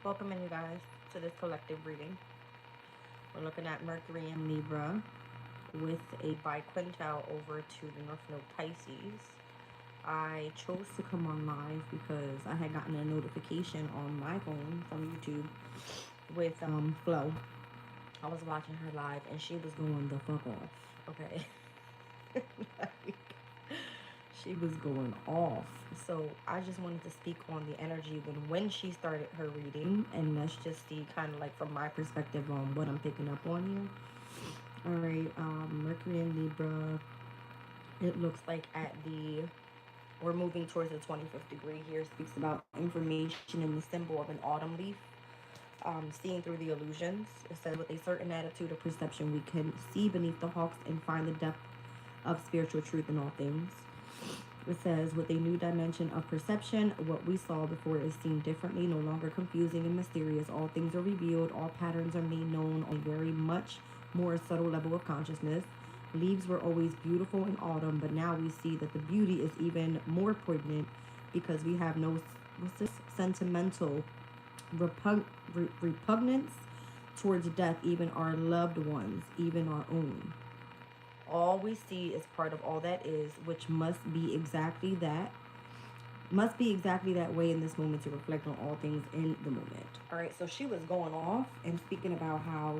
Welcome in, you guys, to this collective reading. We're looking at Mercury and Libra with a biquintile over to the North Node Pisces. I chose to come on live because I had gotten a notification on my phone from YouTube with Flo. I was watching her live and she was going the fuck off. Okay. Like, she was going off. So I just wanted to speak on the energy when she started her reading, and let's just see kind of like from my perspective on what I'm picking up on here. All right, Mercury and Libra. It looks like we're moving towards the 25th degree here. It speaks about information in the symbol of an autumn leaf. Seeing through the illusions. It says, with a certain attitude of perception, we can see beneath the hawks and find the depth of spiritual truth in all things. It says, with a new dimension of perception, what we saw before is seen differently, no longer confusing and mysterious. All things are revealed, all patterns are made known on a very much more subtle level of consciousness. Leaves were always beautiful in autumn, but now we see that the beauty is even more poignant because we have no sentimental repugnance towards death, even our loved ones, even our own. All we see is part of all that is, which must be exactly that way in this moment to reflect on all things in the moment. All right, so she was going off and speaking about how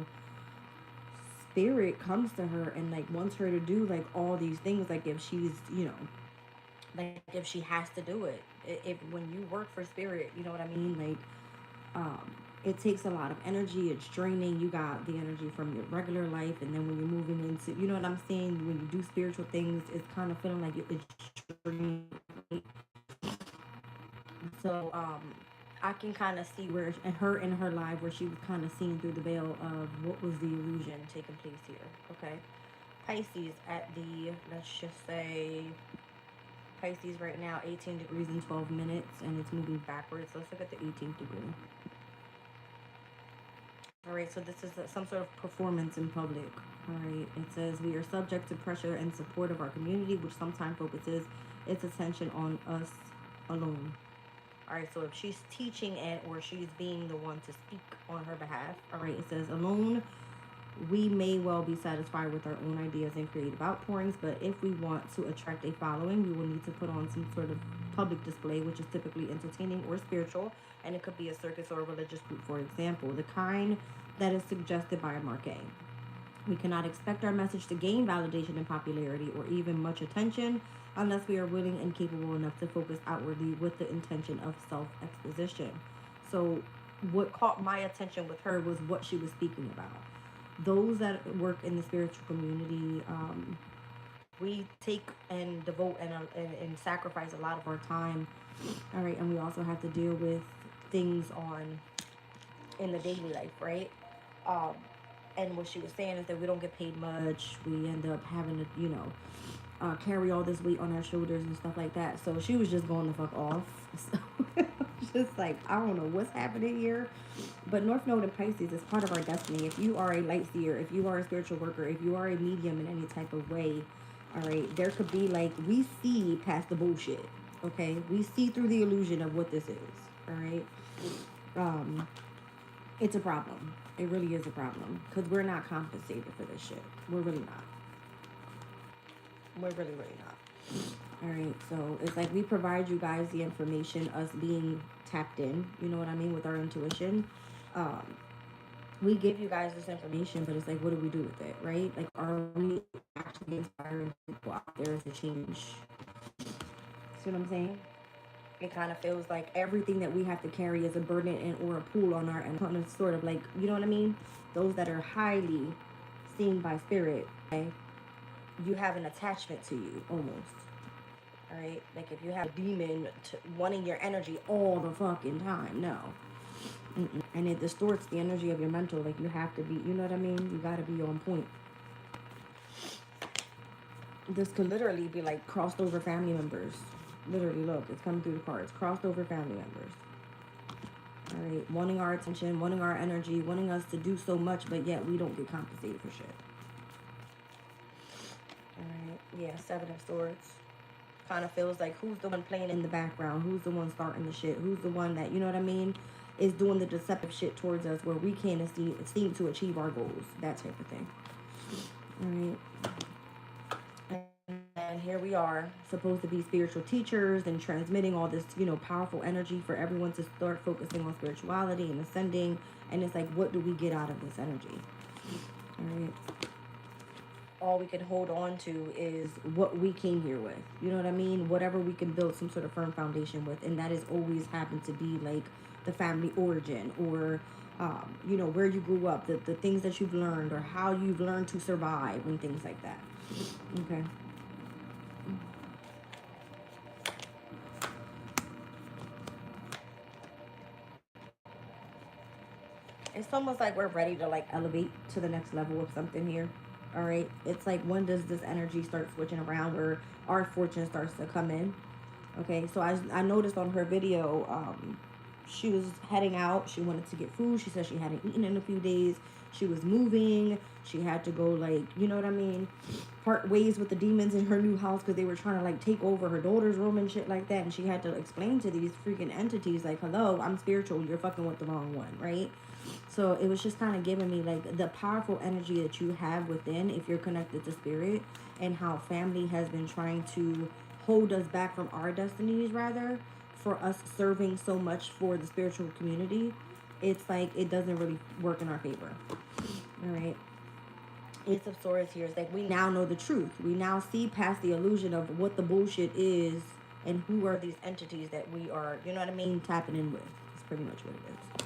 spirit comes to her and like wants her to do like all these things, like if she's, like if she has to do it. If when you work for spirit, you know what I mean? Like it takes a lot of energy. It's draining. You got the energy from your regular life, and then when you're moving into, you know what I'm saying, when you do spiritual things, it's kind of feeling like it's draining. So I can kind of see where her in her life, where she was kind of seeing through the veil of what was the illusion taking place here. Okay, Pisces at the, let's just say Pisces right now 18 degrees and 12 minutes, and it's moving backwards. Let's look at the 18th degree. All right, so this is some sort of performance in public. All right, it says, we are subject to pressure and support of our community, which sometimes focuses its attention on us alone. All right, so if she's teaching it or she's being the one to speak on her behalf, all right, it says, alone, we may well be satisfied with our own ideas and creative outpourings, but if we want to attract a following, we will need to put on some sort of public display, which is typically entertaining or spiritual, and it could be a circus or a religious group, for example, the kind that is suggested by a marquee. We cannot expect our message to gain validation and popularity or even much attention unless we are willing and capable enough to focus outwardly with the intention of self-exposition. So what caught my attention with her was what she was speaking about. Those that work in the spiritual community, we take and devote and sacrifice a lot of our time. All right, and we also have to deal with things in the daily life, right? And what she was saying is that we don't get paid much. We end up having to, carry all this weight on our shoulders and stuff like that. So she was just going the fuck off. So just like, I don't know what's happening here. But North Node and Pisces is part of our destiny. If you are a light seer, if you are a spiritual worker, if you are a medium in any type of way, all right, there could be like, we see past the bullshit. Okay, we see through the illusion of what this is. All right, it's a problem. It really is a problem because we're not compensated for this shit. We're really not. We're really not. All right, so it's like we provide you guys the information, us being tapped in, you know what I mean, with our intuition. We give you guys this information, but it's like, what do we do with it, right? Like, are we actually inspiring people out there to change? See what I'm saying? It kind of feels like everything that we have to carry is a burden and or a pull on our, and kind of sort of like, you know what I mean? Those that are highly seen by spirit, okay? You have an attachment to you almost. All right, like if you have a demon wanting your energy all the fucking time, no. And it distorts the energy of your mental. Like you have to be, you know what I mean? You got to be on point. This could literally be like crossed over family members. Literally, look, it's coming through the cards. Crossed over family members. All right, wanting our attention, wanting our energy, wanting us to do so much, but yet we don't get compensated for shit. All right, yeah, Seven of Swords. Kind of feels like who's the one playing in the background? Who's the one starting the shit? Who's the one that, you know what I mean? is doing the deceptive shit towards us where we can't seem to achieve our goals, that type of thing. All right. And here we are, supposed to be spiritual teachers and transmitting all this, you know, powerful energy for everyone to start focusing on spirituality and ascending. And it's like, what do we get out of this energy? All right. All we can hold on to is what we came here with. You know what I mean? Whatever we can build some sort of firm foundation with. And that has always happened to be like the family origin, or you know, where you grew up, the things that you've learned, or how you've learned to survive and things like that. Okay. It's almost like we're ready to like elevate to the next level of something here. All right. It's like, when does this energy start switching around where our fortune starts to come in? Okay. So I noticed on her video, she was heading out. She wanted to get food. She said she hadn't eaten in a few days. She was moving. She had to go, like, you know what I mean, part ways with the demons in her new house because they were trying to like take over her daughter's room and shit like that. And she had to explain to these freaking entities like, hello, I'm spiritual, you're fucking with the wrong one, right? So it was just kind of giving me like the powerful energy that you have within if you're connected to spirit, and how family has been trying to hold us back from our destinies, rather, for us serving so much for the spiritual community. It's like it doesn't really work in our favor. All right. Ace of Swords here is like, we now know the truth. We now see past the illusion of what the bullshit is and who are these entities that we are, you know what I mean, tapping in with. That's pretty much what it is.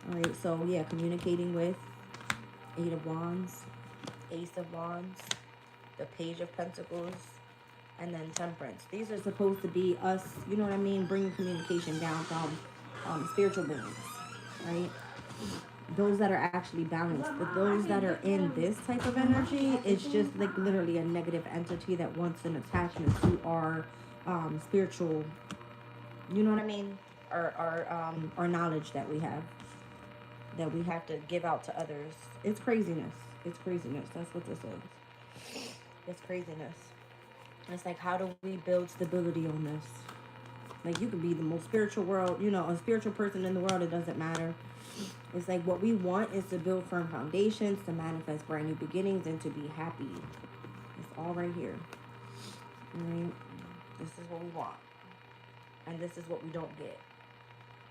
All right, so yeah, communicating with Eight of Wands, Ace of Wands, the Page of Pentacles, and then Temperance. These are supposed to be us, you know what I mean, bringing communication down from spiritual beings, right? Those that are actually balanced. But those that are in this type of energy, it's just like literally a negative entity that wants an attachment to our spiritual, you know what I mean, our knowledge that we have to give out to others. It's craziness. It's craziness. That's what this is. It's craziness. It's like, how do we build stability on this? Like, you could be the most spiritual world, you know, a spiritual person in the world, it doesn't matter. It's like, what we want is to build firm foundations, to manifest brand new beginnings, and to be happy. It's all right here. All right? This is what we want. And this is what we don't get.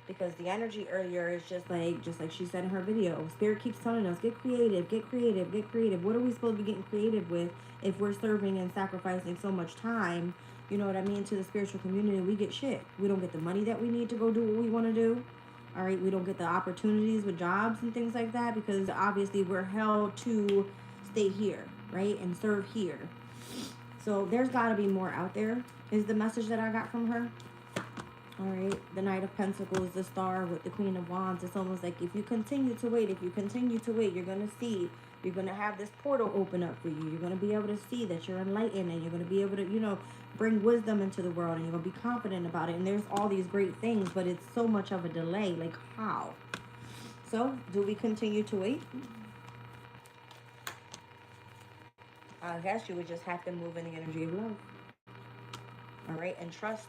Because the energy earlier is just like she said in her video, Spirit keeps telling us, get creative, get creative, get creative. What are we supposed to be getting creative with if we're serving and sacrificing so much time, you know what I mean, to the spiritual community? We get shit. We don't get the money that we need to go do what we want to do. All right, we don't get the opportunities with jobs and things like that because obviously we're held to stay here, right, and serve here. So there's got to be more out there, is the message that I got from her. All right, the Knight of Pentacles, the Star with the Queen of Wands. It's almost like, if you continue to wait, you're going to see, you're going to have this portal open up for you. You're going to be able to see that you're enlightened, and you're going to be able to, you know, bring wisdom into the world, and you're going to be confident about it. And there's all these great things, but it's so much of a delay. Like, how? So, do we continue to wait? I guess you would just have to move in the energy of love. All right, and trust.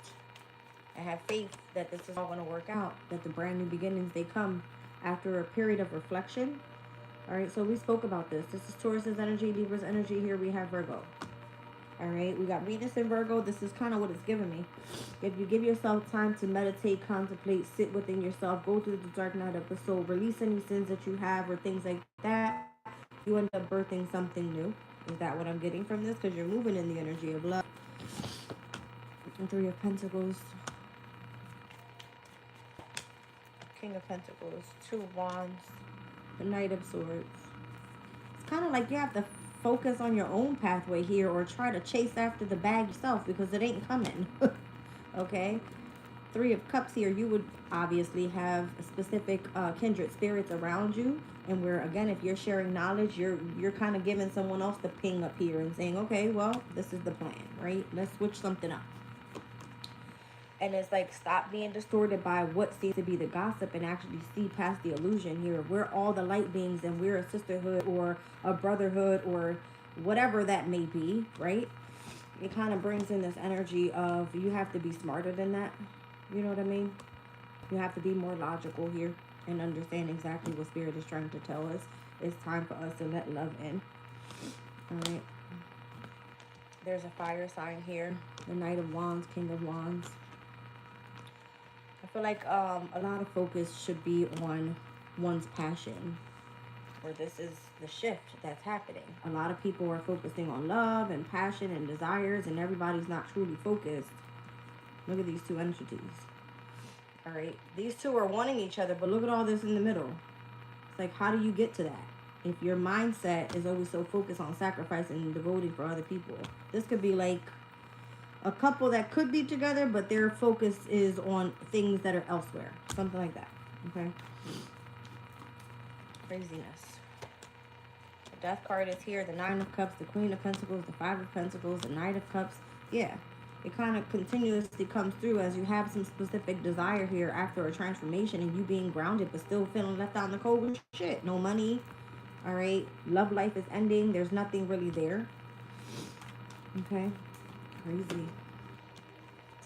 I have faith that this is all going to work out, that the brand new beginnings, they come after a period of reflection. All right, so we spoke about this. This is Taurus's energy, Libra's energy. Here we have Virgo. All right, we got Venus in Virgo. This is kind of what it's giving me. If you give yourself time to meditate, contemplate, sit within yourself, go through the dark night of the soul, release any sins that you have or things like that, you end up birthing something new. Is that what I'm getting from this? Because you're moving in the energy of love. And Three of Pentacles. King of Pentacles, Two of Wands, the Knight of Swords. It's kind of like you have to focus on your own pathway here, or try to chase after the bag yourself, because it ain't coming. Okay? Three of Cups here, you would obviously have specific kindred spirits around you, and where, again, if you're sharing knowledge, you're kind of giving someone else the ping up here and saying, okay, well, this is the plan, right? Let's switch something up. And it's like, stop being distorted by what seems to be the gossip and actually see past the illusion here. We're all the light beings, and we're a sisterhood or a brotherhood or whatever that may be, right? It kind of brings in this energy of, you have to be smarter than that. You know what I mean? You have to be more logical here. and understand exactly what Spirit is trying to tell us. It's time for us to let love in. All right. There's a fire sign here. The Knight of Wands, King of Wands. I feel like a lot of focus should be on one's passion. Or this is the shift that's happening. A lot of people are focusing on love and passion and desires, and everybody's not truly focused. Look at these two entities. All right. These two are wanting each other, but look at all this in the middle. It's like, how do you get to that? If your mindset is always so focused on sacrificing and devoting for other people. This could be like a couple that could be together, but their focus is on things that are elsewhere. Something like that. Okay? Craziness. The Death card is here. The Nine of Cups, the Queen of Pentacles, the Five of Pentacles, the Knight of Cups. Yeah. It kind of continuously comes through as you have some specific desire here after a transformation and you being grounded but still feeling left out in the cold with shit. No money. All right. Love life is ending. There's nothing really there. Okay. Crazy.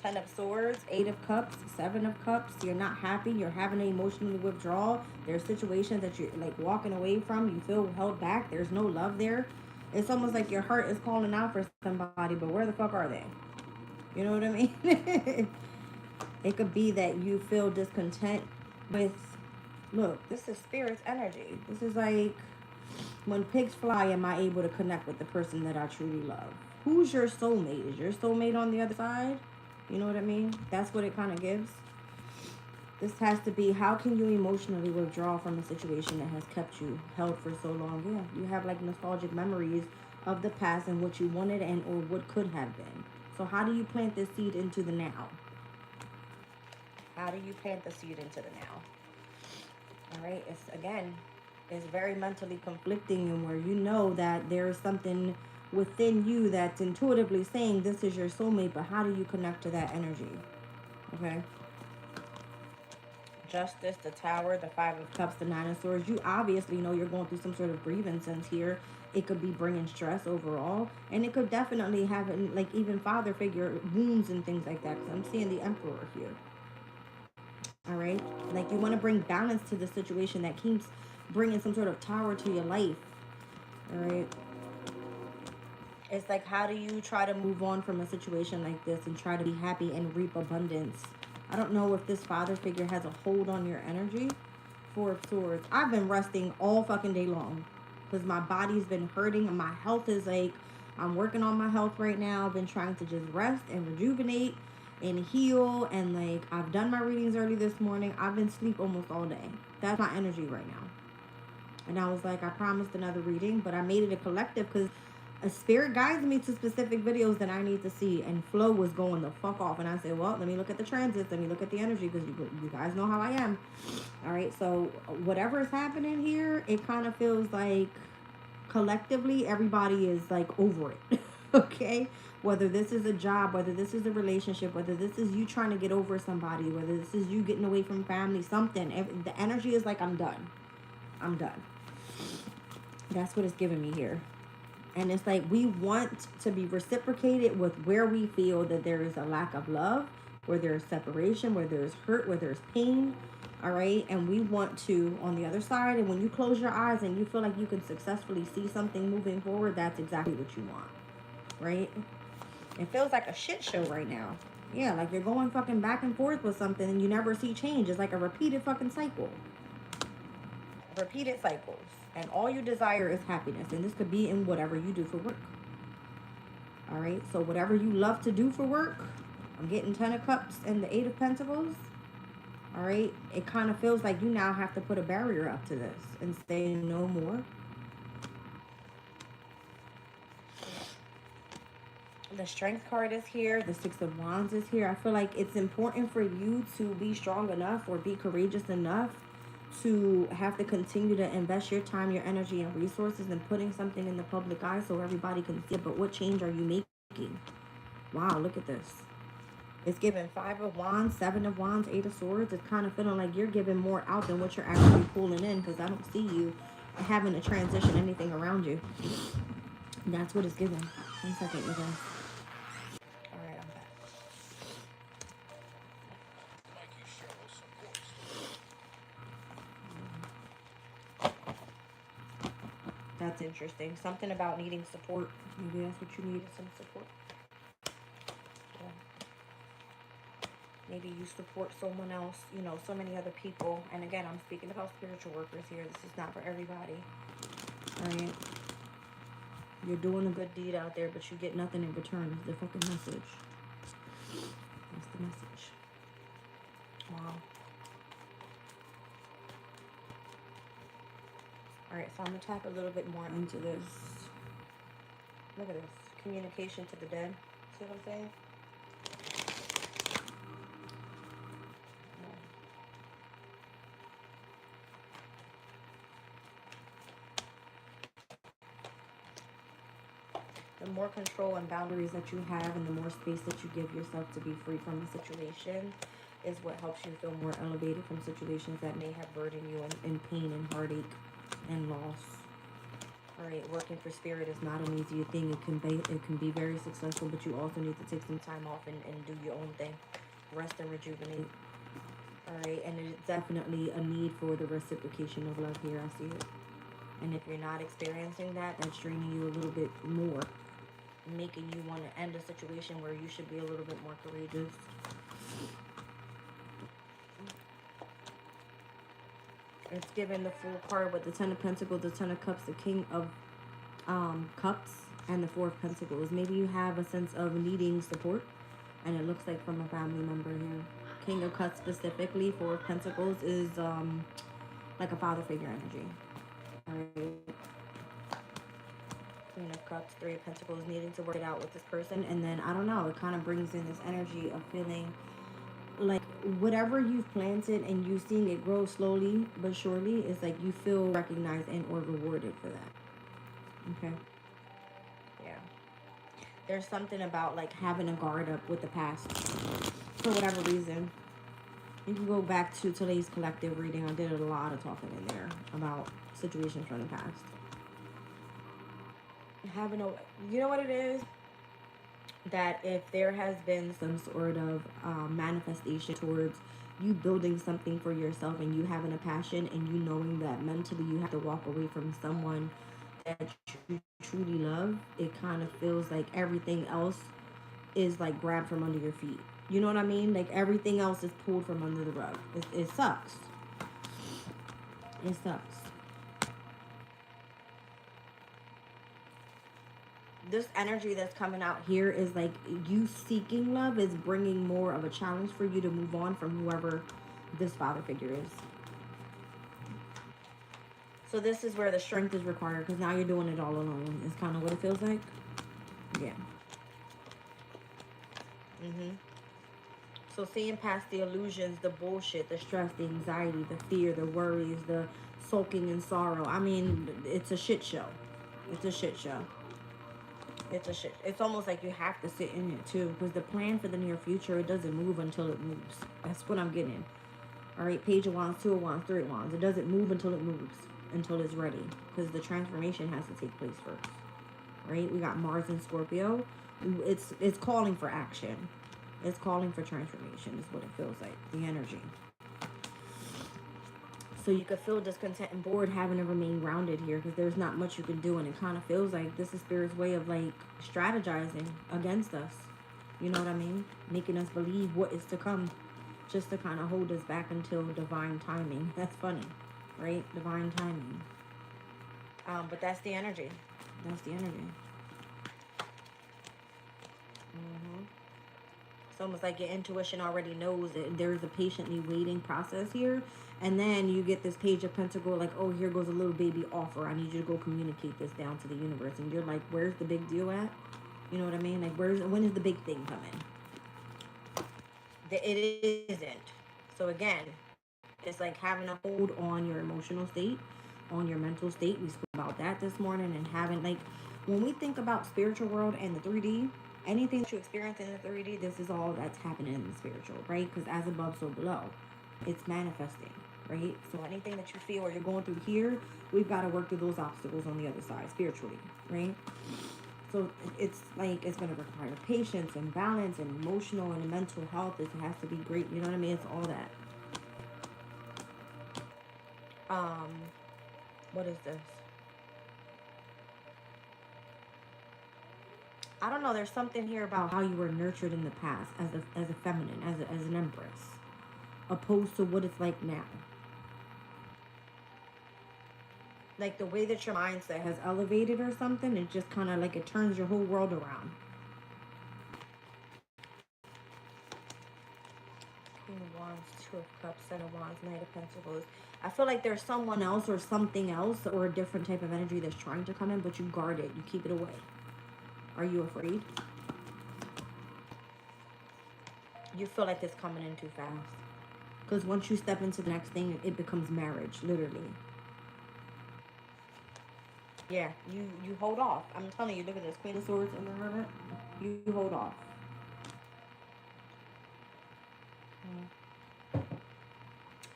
10 of Swords, 8 of Cups, 7 of Cups. You're not happy. You're having an emotional withdrawal. There's situations that you're like walking away from. You feel held back. There's no love there. It's almost like your heart is calling out for somebody, but where the fuck are they? You know what I mean? It could be that you feel discontent with, look, this is Spirit's energy. This is like, when pigs fly, am I able to connect with the person that I truly love? Who's your soulmate? Is your soulmate on the other side? You know what I mean? That's what it kind of gives. This has to be, how can you emotionally withdraw from a situation that has kept you held for so long? Yeah, you have like nostalgic memories of the past and what you wanted and or what could have been. So how do you plant this seed into the now? How do you plant the seed into the now? All right, it's again, it's very mentally conflicting, and where you know that there is something within you that's intuitively saying this is your soulmate, but how do you connect to that energy? Okay. Justice, the Tower, the Five of Cups, the Nine of Swords. You obviously know you're going through some sort of grievances here. It could be bringing stress overall, and it could definitely have like even father figure wounds and things like that, because I'm seeing the Emperor here. All right, like you want to bring balance to the situation that keeps bringing some sort of tower to your life. All right, it's like, how do you try to move on from a situation like this and try to be happy and reap abundance? I don't know if this father figure has a hold on your energy. Four of Swords. I've been resting all fucking day long because my body's been hurting and my health is like, I'm working on my health right now. I've been trying to just rest and rejuvenate and heal, and like I've done my readings early this morning. I've been asleep almost all day. That's my energy right now. And I was like, I promised another reading, but I made it a collective because a spirit guides me to specific videos that I need to see, and flow was going the fuck off. And I said, well, let me look at the transits, let me look at the energy, because you guys know how I am. All right, so whatever is happening here, it kind of feels like collectively everybody is like over it. Okay, whether this is a job, whether this is a relationship, whether this is you trying to get over somebody, whether this is you getting away from family, something, the energy is like, I'm done. That's what it's giving me here. And it's like we want to be reciprocated with where we feel that there is a lack of love, where there's separation, where there's hurt, where there's pain. All right. And we want to, on the other side, and when you close your eyes and you feel like you can successfully see something moving forward, that's exactly what you want. Right? It feels like a shit show right now. Yeah, like you're going fucking back and forth with something and you never see change. It's like a repeated fucking cycle. Repeated cycles. And all you desire is happiness. And this could be in whatever you do for work. All right. So whatever you love to do for work, I'm getting 10 of Cups and the 8 of Pentacles. All right. It kind of feels like you now have to put a barrier up to this and say no more. The Strength card is here. The Six of Wands is here. I feel like it's important for you to be strong enough or be courageous enough to have to continue to invest your time, your energy, and resources in putting something in the public eye so everybody can see it. But what change are you making? Wow, look at this. It's giving 5 of Wands, 7 of Wands, 8 of Swords. It's kind of feeling like you're giving more out than what you're actually pulling in, because I don't see you having to transition anything around you. That's what it's giving. 1 second, you guys. All right, I'm back. That's interesting. Something about needing support. Maybe that's what you need, is some support. Yeah. Maybe you support someone else, you know, so many other people. And again, I'm speaking about spiritual workers here. This is not for everybody. Right? You're doing a good deed out there, but you get nothing in return. Is the fucking message. That's the message. Wow. Alright, so I'm going to tap a little bit more into this. Look at this. Communication to the dead. See what I'm saying? The more control and boundaries that you have and the more space that you give yourself to be free from the situation is what helps you feel more elevated from situations that may have burdened you in pain and heartache and loss. Alright, working for spirit is not an easy thing. It can be very successful, but you also need to take some time off and do your own thing. Rest and rejuvenate. Alright, and it's definitely a need for the reciprocation of love here. I see it. And if you're not experiencing that, that's draining you a little bit more, making you want to end a situation where you should be a little bit more courageous. It's given the Fool card with the Ten of Pentacles, the Ten of Cups, the King of Cups, and the Four of Pentacles. Maybe you have a sense of needing support, and it looks like from a family member here. King of Cups specifically, Four of Pentacles is like a father figure energy. Alright. Queen of Cups, Three of Pentacles, needing to work it out with this person. And then, I don't know, it kind of brings in this energy of feeling like whatever you've planted and you seeing it grow slowly but surely, is like you feel recognized and or rewarded for that. Okay. Yeah. There's something about like having a guard up with the past for whatever reason. You can go back to today's collective reading. I did a lot of talking in there about situations from the past. Having a, you know what it is? That if there has been some sort of manifestation towards you building something for yourself and you having a passion and you knowing that mentally you have to walk away from someone that you truly love, it kind of feels like everything else is like grabbed from under your feet. You know what I mean? Like everything else is pulled from under the rug. It sucks. It sucks. This energy that's coming out here is like you seeking love is bringing more of a challenge for you to move on from whoever this father figure is. So this is where the strength is required, because now you're doing it all alone. It's kind of what it feels like. Yeah. So seeing past the illusions, the bullshit, the stress, the anxiety, the fear, the worries, the sulking and sorrow. I mean, it's a shit show. It's a shit show. It's almost like you have to sit in it too, because the plan for the near future, it doesn't move until it moves. That's what I'm getting. All right, Page of Wands, Two of Wands, Three of Wands. It doesn't move until it moves, until it's ready, because the transformation has to take place first. Right? We got Mars and Scorpio. It's calling for action. It's calling for transformation is what it feels like, the energy. So you could feel discontent and bored having to remain grounded here, because there's not much you can do, and it kind of feels like this is Spirit's way of like strategizing against us. You know what I mean? Making us believe what is to come, just to kind of hold us back until divine timing. That's funny, right? Divine timing. But that's the energy. That's the energy. It's almost like your intuition already knows that there's a patiently waiting process here. And then you get this Page of Pentacles, like, oh, here goes a little baby offer. I need you to go communicate this down to the universe. And you're like, where's the big deal at? You know what I mean? Like, when is the big thing coming? It isn't. So again, it's like having a hold on your emotional state, on your mental state. We spoke about that this morning. And having, like, when we think about spiritual world and the 3D, anything that you experience in the 3D, this is all that's happening in the spiritual, right? Because as above, so below. It's manifesting, right? So anything that you feel or you're going through here, we've got to work through those obstacles on the other side, spiritually, right? So it's like it's going to require patience and balance and emotional and mental health. It has to be great. You know what I mean? It's all that. What is this? I don't know. There's something here about how you were nurtured in the past as a feminine, as an empress, opposed to what it's like now. Like the way that your mindset has elevated or something, it just kind of like it turns your whole world around. Queen of Wands, Two of Cups, Seven of Wands, Knight of Pentacles. I feel like there's someone else or something else or a different type of energy that's trying to come in, but you guard it. You keep it away. Are you afraid? You feel like it's coming in too fast. Because once you step into the next thing, it becomes marriage, literally. Yeah, you hold off. I'm telling you, look at this. Queen of Swords and the Hermit. You hold off.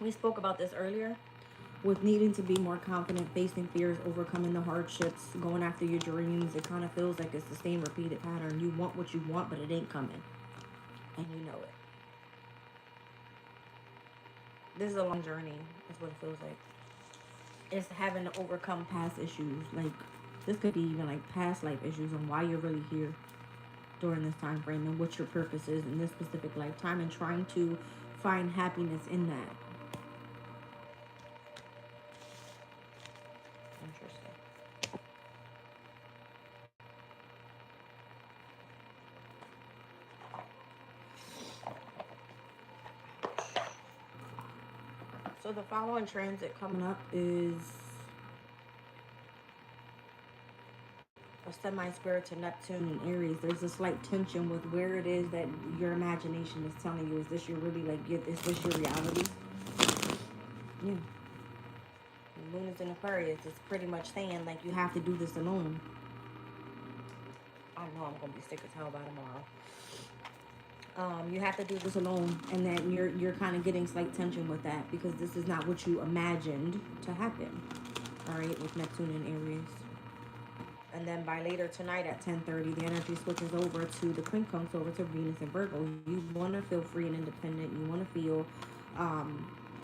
We spoke about this earlier. With needing to be more confident, facing fears, overcoming the hardships, going after your dreams. It kind of feels like it's the same repeated pattern. You want what you want, but it ain't coming. And you know it. This is a long journey, is what it feels like. It's having to overcome past issues. Like, this could be even like past life issues and why you're really here during this time frame and what your purpose is in this specific lifetime and trying to find happiness in that. Interesting. So the following transit coming up is a semi-square to Neptune and Aries. There's a slight tension with where it is that your imagination is telling you. Is this your really, like, is this your reality? Yeah. The moon is in Aquarius. It's pretty much saying, like, you have to do this alone. I know I'm going to be sick as hell by tomorrow. You have to do this alone, and then you're kind of getting slight tension with that because this is not what you imagined to happen. All right, with Neptune and Aries. And then by later tonight at 10:30, the energy switches over to the quincunx, over to Venus and Virgo. You want to feel free and independent. You want to feel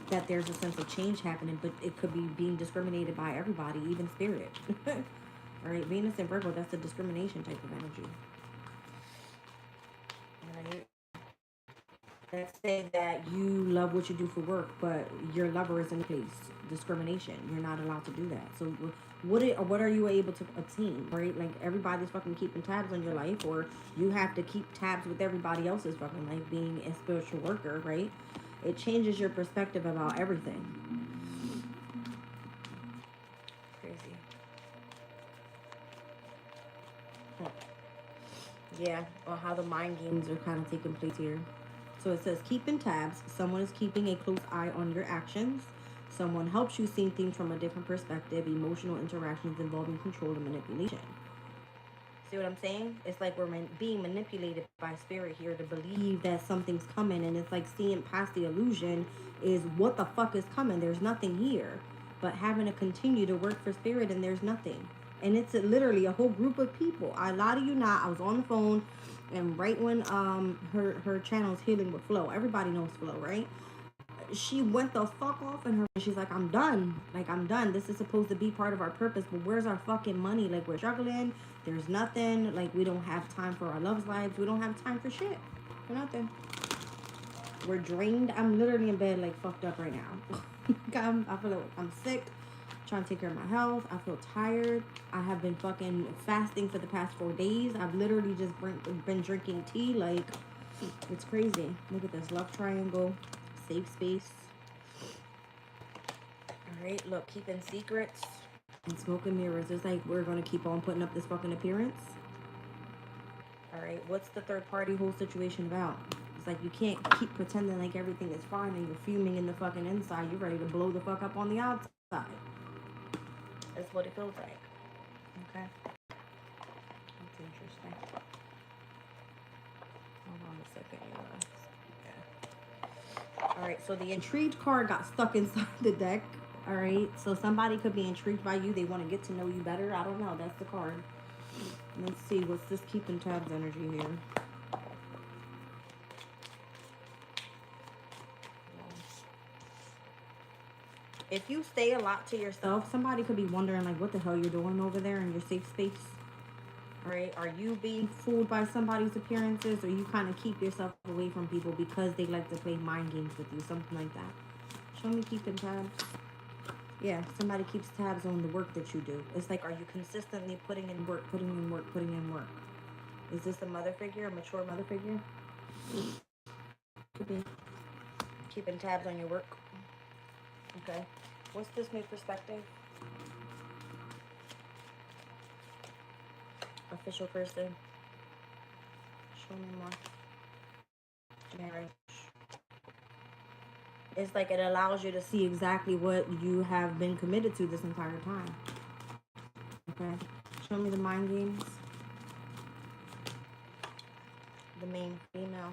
that there's a sense of change happening, but it could be being discriminated by everybody, even spirit. All right, Venus and Virgo, that's a discrimination type of energy. All right. Let's say that you love what you do for work, but your lover is in place. Discrimination. You're not allowed to do that. So what are you able to obtain, right? Like, everybody's fucking keeping tabs on your life, or you have to keep tabs with everybody else's fucking life, being a spiritual worker, right? It changes your perspective about everything. Crazy. Yeah, or how the mind games are kind of taking place here. So it says, keeping tabs. Someone is keeping a close eye on your actions. Someone helps you see things from a different perspective. Emotional interactions involving control and manipulation. See what I'm saying? It's like we're being manipulated by spirit here to believe that something's coming. And it's like seeing past the illusion is what the fuck is coming. There's nothing here. But having to continue to work for spirit and there's nothing. And it's literally a whole group of people. I lie to you not. I was on the phone. And right when her channel's Healing with Flo, everybody knows Flo, right? She went the fuck off in her. She's like, I'm done. Like, I'm done. This is supposed to be part of our purpose, but where's our fucking money? Like, we're struggling. There's nothing. Like, we don't have time for our loves lives. We don't have time for shit. For nothing. We're drained. I'm literally in bed, like, fucked up right now. I feel like I'm sick. Trying to take care of my health. I feel tired. I have been fucking fasting for the past 4 days. I've literally just been drinking tea. Like, it's crazy. Look at this love triangle, safe space. All right, look, keeping secrets and smoking mirrors. It's like we're gonna keep on putting up this fucking appearance. All right, what's the third party whole situation about? It's like you can't keep pretending like everything is fine and you're fuming in the fucking inside. You're ready to blow the fuck up on the outside. That's what it feels like. Okay. That's interesting. Hold on a second, you guys. Okay. Alright, so the intrigued card got stuck inside the deck. Alright, so somebody could be intrigued by you. They want to get to know you better. I don't know. That's the card. Let's see. What's this keeping tabs energy here? If you stay a lot to yourself, somebody could be wondering, like, what the hell you're doing over there in your safe space. All right, are you being fooled by somebody's appearances, or you kind of keep yourself away from people because they like to play mind games with you, something like that? Show me keeping tabs. Yeah, somebody keeps tabs on the work that you do. It's like, are you consistently putting in work, putting in work, putting in work? Is this a mother figure, a mature mother figure? Could be. Keeping tabs on your work. Okay. What's this new perspective? Official person. Show me more. Marriage. It's like it allows you to see exactly what you have been committed to this entire time. Okay. Show me the mind games. The main female.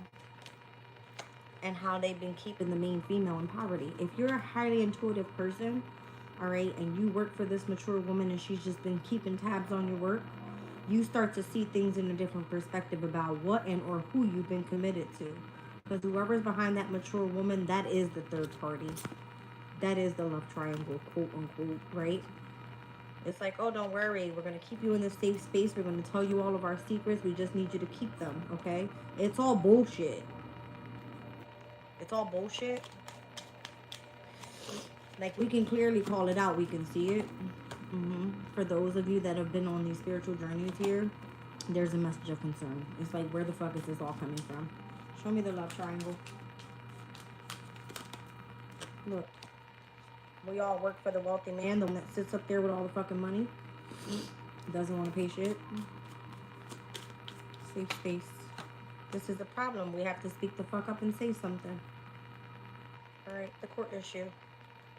And how they've been keeping the main female in poverty. If you're a highly intuitive person, all right, and you work for this mature woman and she's just been keeping tabs on your work, you start to see things in a different perspective about what and or who you've been committed to. Because whoever's behind that mature woman, that is the third party. That is the love triangle, quote unquote, right? It's like, oh, don't worry. We're going to keep you in this safe space. We're going to tell you all of our secrets. We just need you to keep them, okay? It's all bullshit. It's all bullshit. Like, we can clearly call it out. We can see it. For those of you that have been on these spiritual journeys here, there's a message of concern. It's like, where the fuck is this all coming from? Show me the love triangle. Look. We all work for the wealthy man, the one that sits up there with all the fucking money. Doesn't want to pay shit. Safe space. This is the problem. We have to speak the fuck up and say something. Alright, the court issue.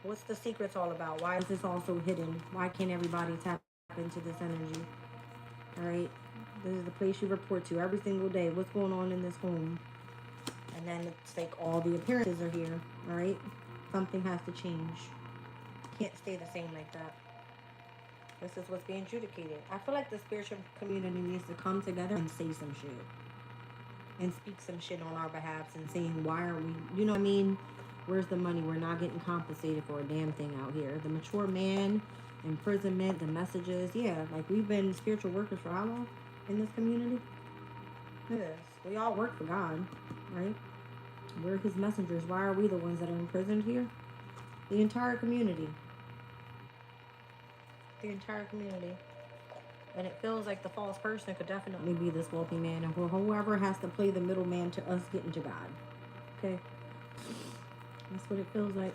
What's the secrets all about? Why is this all so hidden? Why can't everybody tap into this energy? Alright, this is the place you report to every single day. What's going on in this home? And then it's like all the appearances are here. Alright, something has to change. Can't stay the same like that. This is what's being adjudicated. I feel like the spiritual community needs to come together and say some shit. And speak some shit on our behalf and saying, why are we, you know what I mean? Where's the money? We're not getting compensated for a damn thing out here. The mature man, imprisonment, the messages. Yeah, like we've been spiritual workers for how long in this community? Yes. We all work for God, right? We're his messengers. Why are we the ones that are imprisoned here? The entire community. The entire community. And it feels like the false person could definitely be this wealthy man, and whoever has to play the middleman to us getting to God. Okay? That's what it feels like.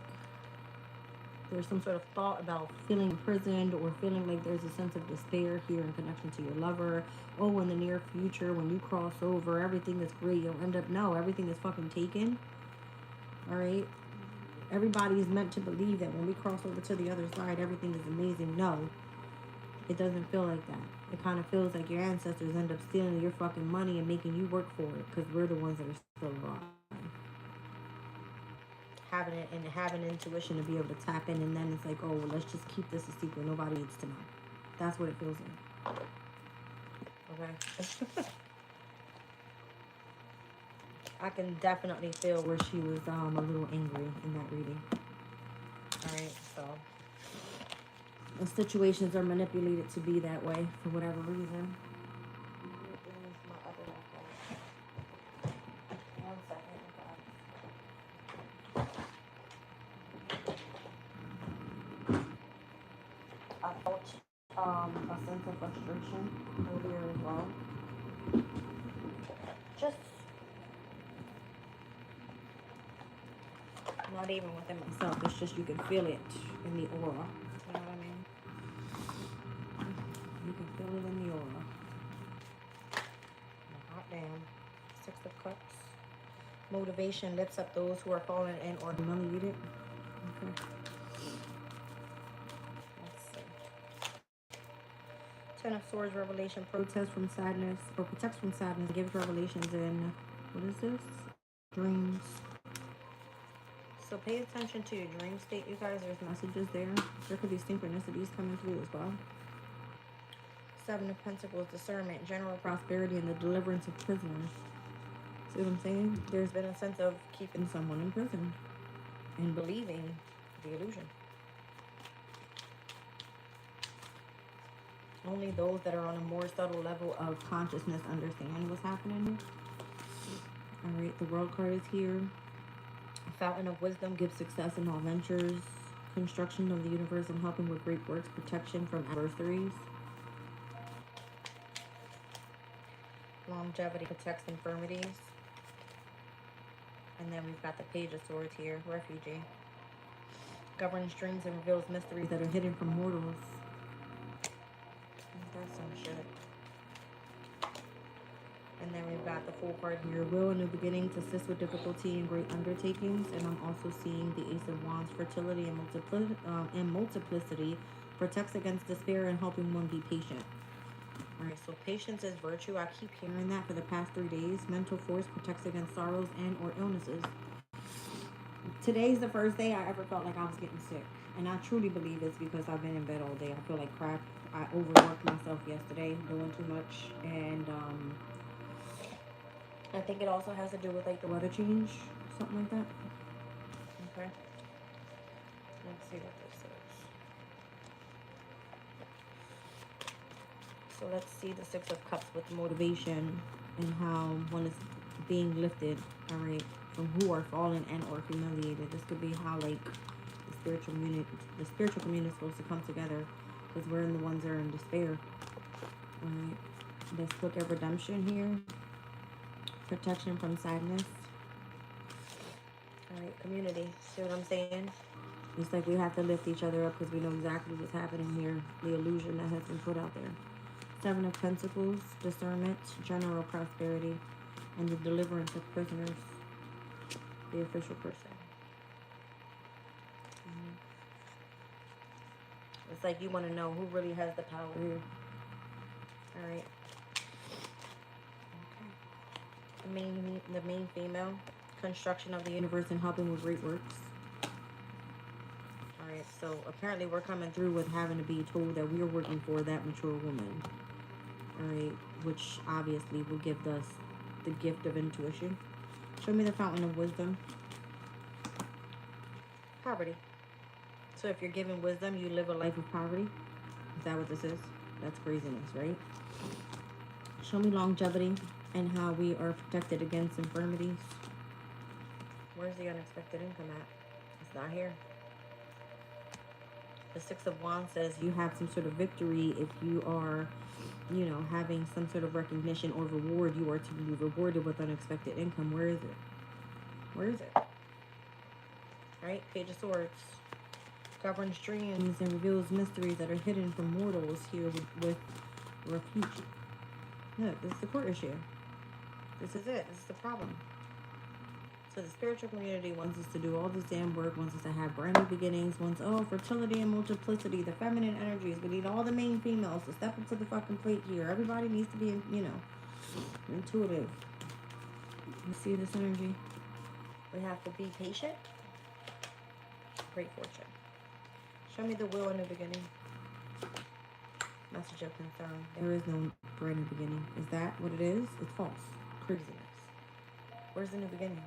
There's some sort of thought about feeling imprisoned or feeling like there's a sense of despair here in connection to your lover. Oh, in the near future, when you cross over, everything is great. You'll end up, no, everything is fucking taken. Alright? Everybody is meant to believe that when we cross over to the other side, everything is amazing. No. It doesn't feel like that. It kind of feels like your ancestors end up stealing your fucking money and making you work for it because we're the ones that are still alive. Having it and having intuition to be able to tap in, and then it's like, oh, well, let's just keep this a secret. Nobody needs to know. That's what it feels like. Okay. I can definitely feel where she was a little angry in that reading. Alright, so the situations are manipulated to be that way for whatever reason. One second, I felt a sense of frustration earlier as well. Just not even within myself. It's just you can feel it in the aura. You know what I mean? You can feel it in the aura. Hot damn. 6 of Cups. Motivation lifts up those who are fallen and or humiliated. Okay. Let's see. 10 of Swords, revelation, protest from sadness, or protects from sadness, gives revelations in, what is this? Dreams. So pay attention to your dream state, you guys. There's messages there. There could be synchronicities coming through as well. 7 of Pentacles, discernment, general prosperity, and the deliverance of prisoners. See what I'm saying? There's been a sense of keeping someone in prison and believing the illusion. Only those that are on a more subtle level of consciousness understand what's happening here. All right, the World card is here. Fountain of wisdom gives success in all ventures. Construction of the universe and helping with great works. Protection from adversaries. Longevity protects infirmities. And then we've got the Page of Swords here. Refugee. Governs dreams and reveals mysteries that are hidden from mortals. That's some shit. And then we've got the Fool card here. Will and new beginnings assist with difficulty and great undertakings. And I'm also seeing the Ace of Wands. Fertility and multiplicity protects against despair and helping one be patient. Alright, so patience is virtue. I keep hearing that for the past 3 days. Mental force protects against sorrows and or illnesses. Today's the first day I ever felt like I was getting sick. And I truly believe it's because I've been in bed all day. I feel like crap. I overworked myself yesterday, doing too much. And I think it also has to do with like the weather change. Something like that. Okay. Let's see what this is. So let's see the Six of Cups with motivation and how one is being lifted, all right, from who are fallen and or humiliated. This could be how like the spiritual community is supposed to come together, because we're the ones that are in despair. All right, let's look at redemption here. Protection from sadness. All right, community. See what I'm saying? It's like we have to lift each other up because we know exactly what's happening here. The illusion that has been put out there. Seven of Pentacles, discernment, general prosperity, and the deliverance of prisoners. The official person. It's like you want to know who really has the power here. All right. Okay. The main female. Construction of the universe and helping with great works. All right. So apparently we're coming through with having to be told that we are working for that mature woman. All right, which obviously will give us the gift of intuition. Show me the fountain of wisdom. Poverty. So if you're given wisdom, you live a life of poverty. Is that what this is? That's craziness, right? Show me longevity and how we are protected against infirmities. Where's the unexpected income at? It's not here. The Six of Wands says you have some sort of victory if you are, you know, having some sort of recognition or reward. You are to be rewarded with unexpected income. Where is it? Where is it? Right? Page of Swords. Governs dreams and reveals mysteries that are hidden from mortals here with refugee. Look, this is the court issue. This is it. This is the problem. So the spiritual community wants us to do all this damn work, wants us to have brand new beginnings, wants, fertility and multiplicity, the feminine energies. We need all the main females to step up to the fucking plate here. Everybody needs to be, you know, intuitive. You see this energy? We have to be patient. Great fortune. Show me the will in the beginning. Message of concern. There is no brand new beginning. Is that what it is? It's false. Craziness. Where's the new beginning?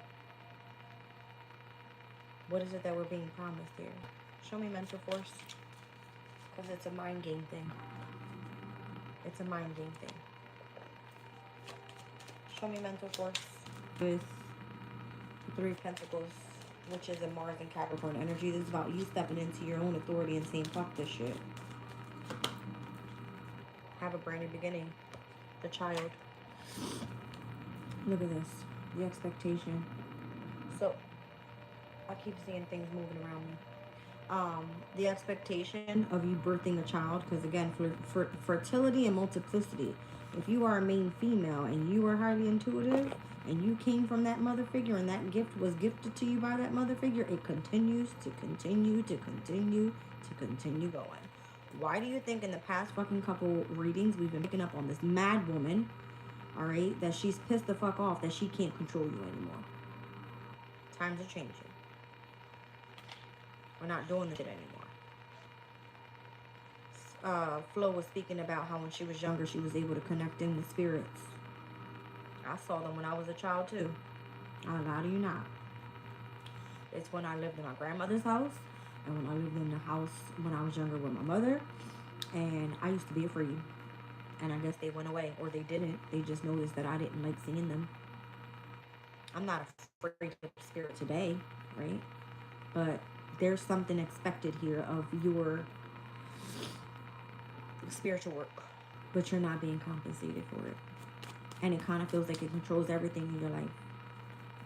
What is it that we're being promised here? Show me mental force. Because it's a mind game thing. It's a mind game thing. Show me mental force. With the Three of Pentacles, which is a Mars and Capricorn energy. This is about you stepping into your own authority and saying, fuck this shit. Have a brand new beginning. The child. Look at this. The expectation. So, I keep seeing things moving around me. The expectation of you birthing a child, because again, for fertility and multiplicity, if you are a main female and you are highly intuitive and you came from that mother figure and that gift was gifted to you by that mother figure, it continues to continue going. Why do you think in the past fucking couple readings we've been picking up on this mad woman, all right, that she's pissed the fuck off that she can't control you anymore? Times are changing. We're not doing this shit anymore. Flo was speaking about how when she was younger, she was able to connect in with spirits. I saw them when I was a child too. I'll lie to you not. It's when I lived in my grandmother's house and when I lived in the house when I was younger with my mother. And I used to be afraid. And I guess they went away, or they didn't. They just noticed that I didn't like seeing them. I'm not afraid of spirit today, right? But there's something expected here of your spiritual work, but you're not being compensated for it. And it kind of feels like it controls everything in your life.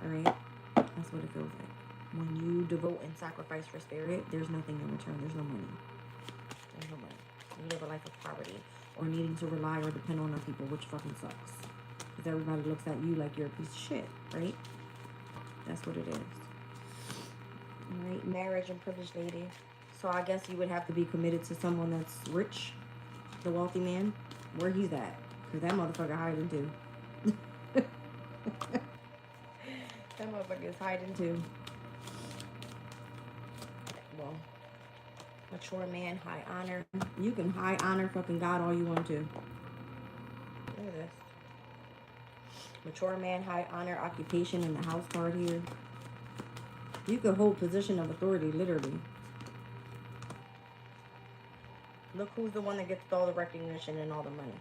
All right? That's what it feels like. When you devote and sacrifice for spirit, there's nothing in return. There's no money. There's no money. You live a life of poverty or needing to rely or depend on other people, which fucking sucks. Because everybody looks at you like you're a piece of shit, right? That's what it is. All right? Marriage and privileged lady. So I guess you would have to be committed to someone that's rich, the wealthy man. Where he's at. Because that motherfucker hiding too. That motherfucker is hiding too. Well, mature man, high honor. You can high honor fucking God all you want to. Look at this. Mature man, high honor, occupation in the house card here. You could hold position of authority, literally. Look who's the one that gets all the recognition and all the money.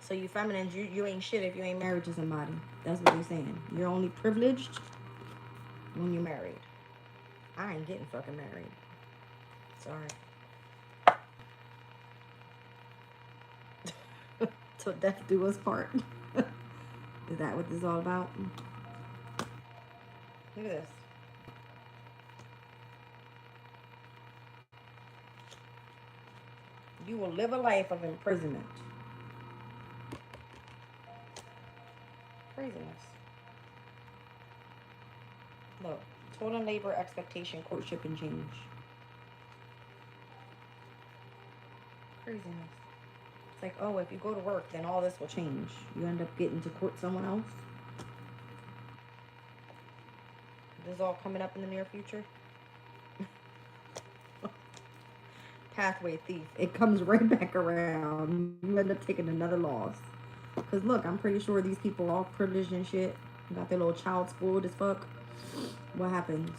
So you feminines, you ain't shit if you ain't married to somebody. That's what they're saying. You're only privileged when you're married. I ain't getting fucking married. Sorry. Till death do us part. Is that what this is all about? Look at this. You will live a life of imprisonment. Craziness. Look, total labor, expectation, courtship, and change. Craziness. It's like, oh, if you go to work, then all this will change. You end up getting to court someone else. This is all coming up in the near future. Pathway thief. It comes right back around. You end up taking another loss. Because look, I'm pretty sure these people are all privileged and shit. Got their little child spoiled as fuck. What happens?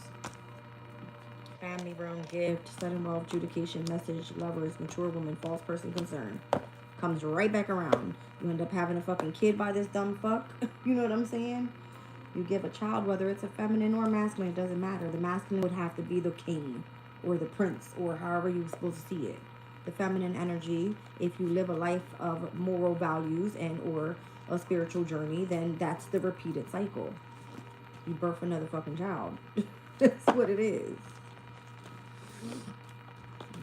Family room, gift, sudden wealth, adjudication, message, lovers, mature woman, false person, concern. Comes right back around. You end up having a fucking kid by this dumb fuck. You know what I'm saying? You give a child, whether it's a feminine or masculine, it doesn't matter. The masculine would have to be the king or the prince or however you're supposed to see it. The feminine energy, if you live a life of moral values and or a spiritual journey, then that's the repeated cycle. You birth another fucking child. That's what it is.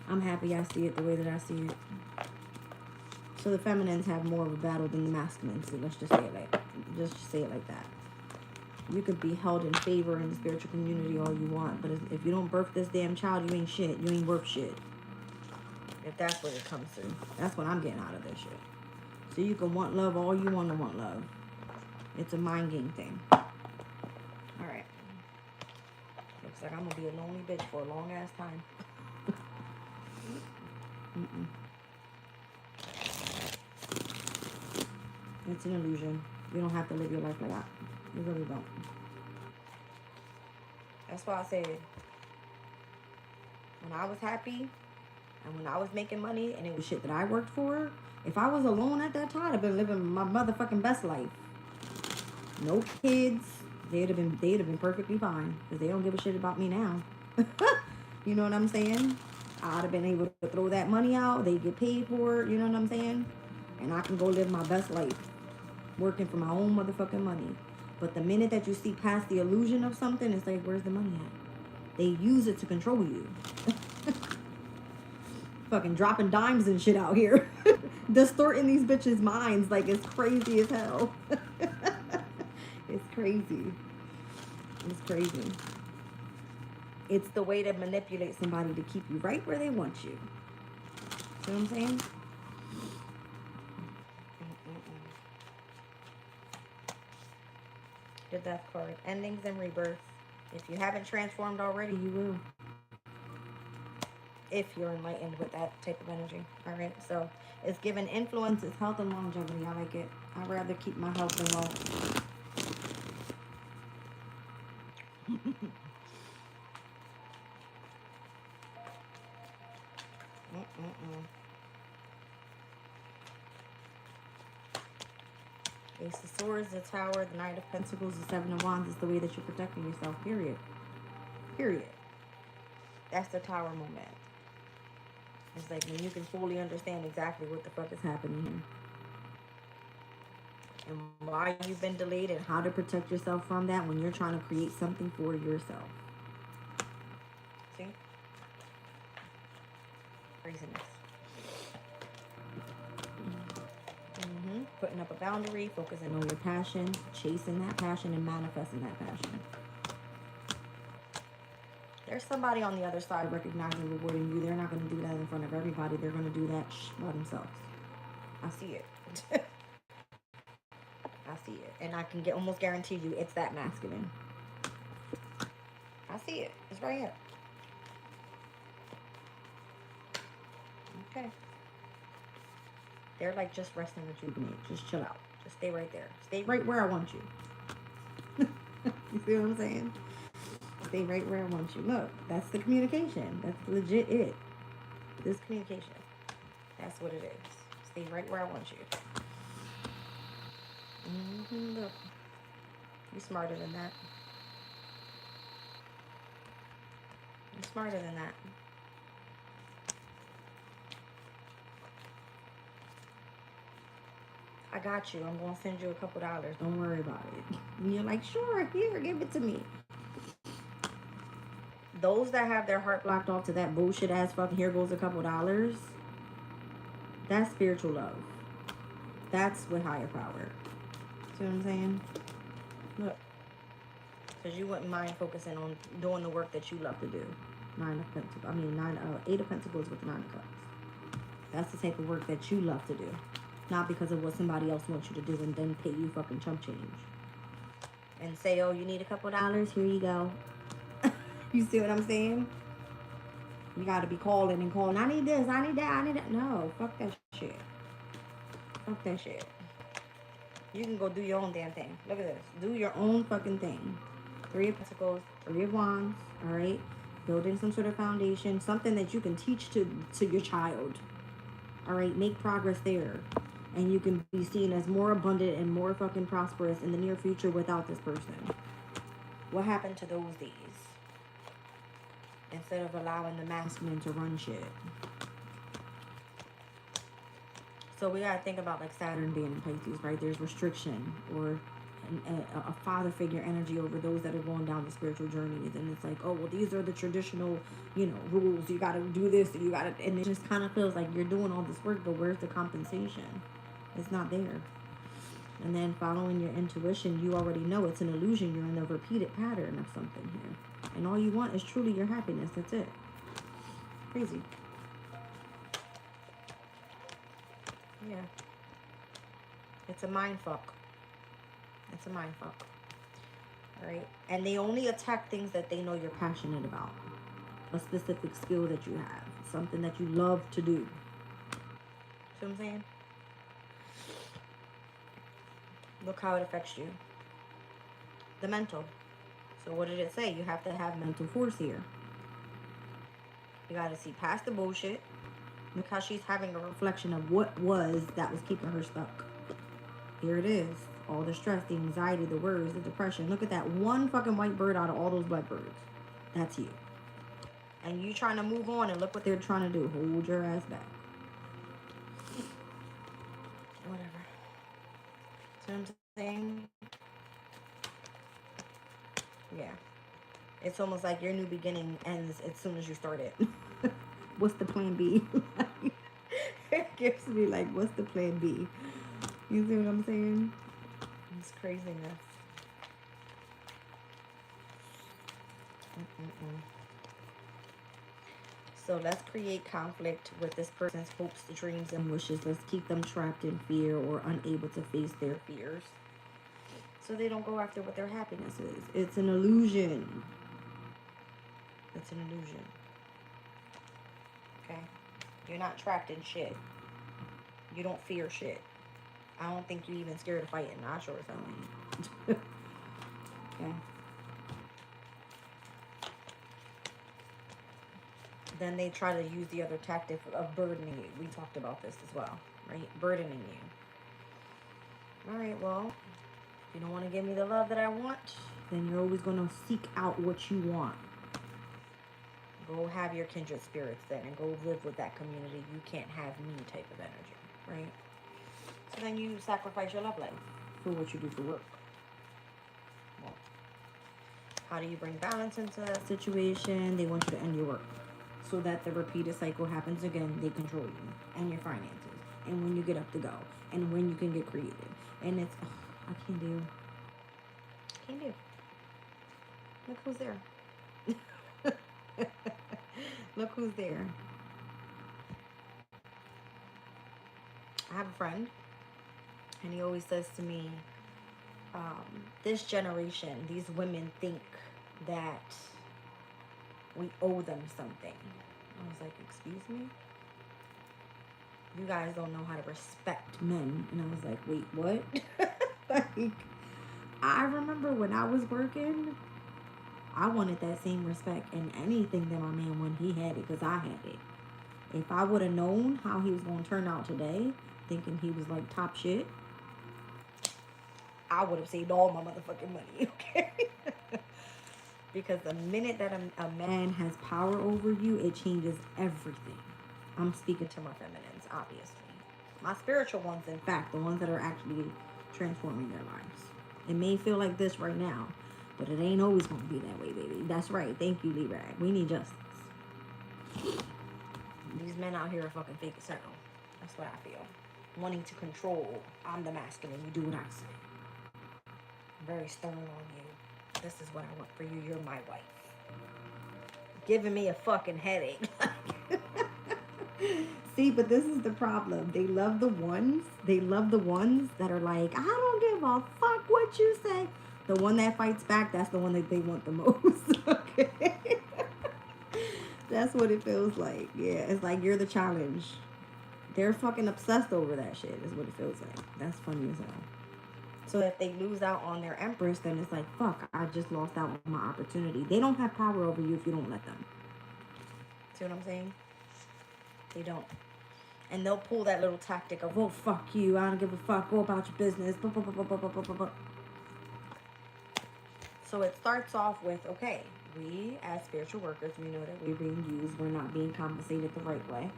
I'm happy I see it the way that I see it. So the feminines have more of a battle than the masculines. So let's just say it like that. You could be held in favor in the spiritual community all you want, but if you don't birth this damn child, you ain't shit. You ain't worth shit. If that's what it comes to. That's what I'm getting out of this shit. So you can want love all you want to want love. It's a mind game thing. Alright. Looks like I'm going to be a lonely bitch for a long ass time. It's an illusion. You don't have to live your life like that. You really don't. That's why I said, when I was happy, and when I was making money, and it was shit that I worked for, if I was alone at that time, I'd been living my motherfucking best life. No kids. They'd have been perfectly fine. Because they don't give a shit about me now. You know what I'm saying? I'd have been able to throw that money out. They get paid for it. You know what I'm saying? And I can go live my best life. Working for my own motherfucking money. But the minute that you see past the illusion of something, it's like, where's the money at? They use it to control you. Fucking dropping dimes and shit out here. Distorting these bitches' minds like it's crazy as hell. It's crazy. It's crazy. It's the way to manipulate somebody to keep you right where they want you. See what I'm saying? The death card. Endings and rebirth. If you haven't transformed already, you will. If you're enlightened with that type of energy. Alright, so it's given influence, it's health and longevity. I like it. I'd rather keep my health than wealth. Ace of Swords, the Tower, the Knight of Pentacles, the Seven of Wands is the way that you're protecting yourself, period. Period. That's the Tower moment. It's like when you can fully understand exactly what the fuck is happening here. And why you've been delayed and how to protect yourself from that when you're trying to create something for yourself. See? Craziness. Putting up a boundary, focusing on your passion, chasing that passion, and manifesting that passion. There's somebody on the other side recognizing, rewarding you. They're not going to do that in front of everybody. They're going to do that by themselves. I see it. I see it. And I can almost guarantee you it's that masculine. I see it. It's right here. Okay. They're like, just rest and rejuvenate. Just chill out. Just stay right there. Stay right where I want you. You see what I'm saying? Stay right where I want you. Look, that's the communication. That's legit it. This communication. That's what it is. Stay right where I want you. Look. You're smarter than that. You're smarter than that. I got you. I'm going to send you a couple dollars. Don't worry about it. And you're like, sure, here, give it to me. Those that have their heart blocked off to that bullshit ass fucking here goes a couple dollars, that's spiritual love. That's with higher power. See what I'm saying? Look. Because you wouldn't mind focusing on doing the work that you love to do. Eight of Pentacles with the Nine of Cups. That's the type of work that you love to do. Not because of what somebody else wants you to do and then pay you fucking chump change. And say, oh, you need a couple dollars? Here you go. You see what I'm saying? You gotta be calling and calling. I need this, I need that, I need that. No, fuck that shit. Fuck that shit. You can go do your own damn thing. Look at this. Do your own fucking thing. Three of Pentacles, Three of Wands, alright? Building some sort of foundation. Something that you can teach to your child. Alright? Make progress there. And you can be seen as more abundant and more fucking prosperous in the near future without this person. What happened to those days? Instead of allowing the masculine to run shit. So we gotta think about like Saturn being in Pisces, right? There's restriction or a father figure energy over those that are going down the spiritual journeys. And it's like, oh, well, these are the traditional, rules. You gotta do this. And it just kind of feels like you're doing all this work, but where's the compensation? It's not there. And then following your intuition, you already know it's an illusion. You're in a repeated pattern of something here. And all you want is truly your happiness. That's it. Crazy. Yeah. It's a mind fuck. It's a mind fuck. Alright? And they only attack things that they know you're passionate about. A specific skill that you have. Something that you love to do. See what I'm saying? Look how it affects you. The mental. So what did it say? You have to have mental force here. You got to see past the bullshit. Look how she's having a reflection of what that was keeping her stuck. Here it is. All the stress, the anxiety, the worries, the depression. Look at that one fucking white bird out of all those black birds. That's you. And you trying to move on, and look what they're trying to do. Hold your ass back. Whatever. See what I'm saying? Yeah. It's almost like your new beginning ends as soon as you start it. What's the plan B? It gives me like, what's the plan B? You see what I'm saying? It's craziness. So let's create conflict with this person's hopes, dreams, and wishes. Let's keep them trapped in fear or unable to face their fears. So they don't go after what their happiness is. It's an illusion. It's an illusion. Okay? You're not trapped in shit. You don't fear shit. I don't think you're even scared of fighting. I sure as hell ain't. Okay? then they try to use the other tactic of burdening you. We talked about this as well, right? Burdening you. All right, well, if you don't want to give me the love that I want, then you're always going to seek out what you want. Go have your kindred spirits then and go live with that community. You can't have me type of energy, right? So then you sacrifice your love life for what you do for work. Well, how do you bring balance into that situation? They want you to end your work so that the repeated cycle happens again. They control you and your finances and when you get up to go and when you can get creative. And it's, I can't do. Look who's there. Look who's there. I have a friend, and he always says to me, this generation, these women think that we owe them something. I was like, excuse me? You guys don't know how to respect men. And I was like, wait, what? Like, I remember when I was working, I wanted that same respect and anything that my man wanted, he had it because I had it. If I would have known how he was going to turn out today, thinking he was like top shit, I would have saved all my motherfucking money, okay? Because the minute that a man has power over you, it changes everything. I'm speaking to my feminines, obviously. My spiritual ones, in fact, the ones that are actually transforming their lives. It may feel like this right now, but it ain't always going to be that way, baby. That's right. Thank you, Libra. We need justice. These men out here are fucking fake as hell. That's what I feel. Wanting to control. I'm the masculine. You do what I say. I'm very stern on you. This is what I want for you. You're my wife. Giving me a fucking headache. See, but this is the problem. They love the ones that are like, I don't give a fuck what you say. The one that fights back, that's the one that they want the most. Okay. That's what it feels like. Yeah, it's like you're the challenge. They're fucking obsessed over that shit, is what it feels like. That's funny as hell. So if they lose out on their empress, then it's like, fuck, I just lost out on my opportunity. They don't have power over you if you don't let them. See what I'm saying? They don't. And they'll pull that little tactic of, oh, fuck you, I don't give a fuck, go about your business. So it starts off with, okay, we as spiritual workers, we know that we're being used, we're not being compensated the right way.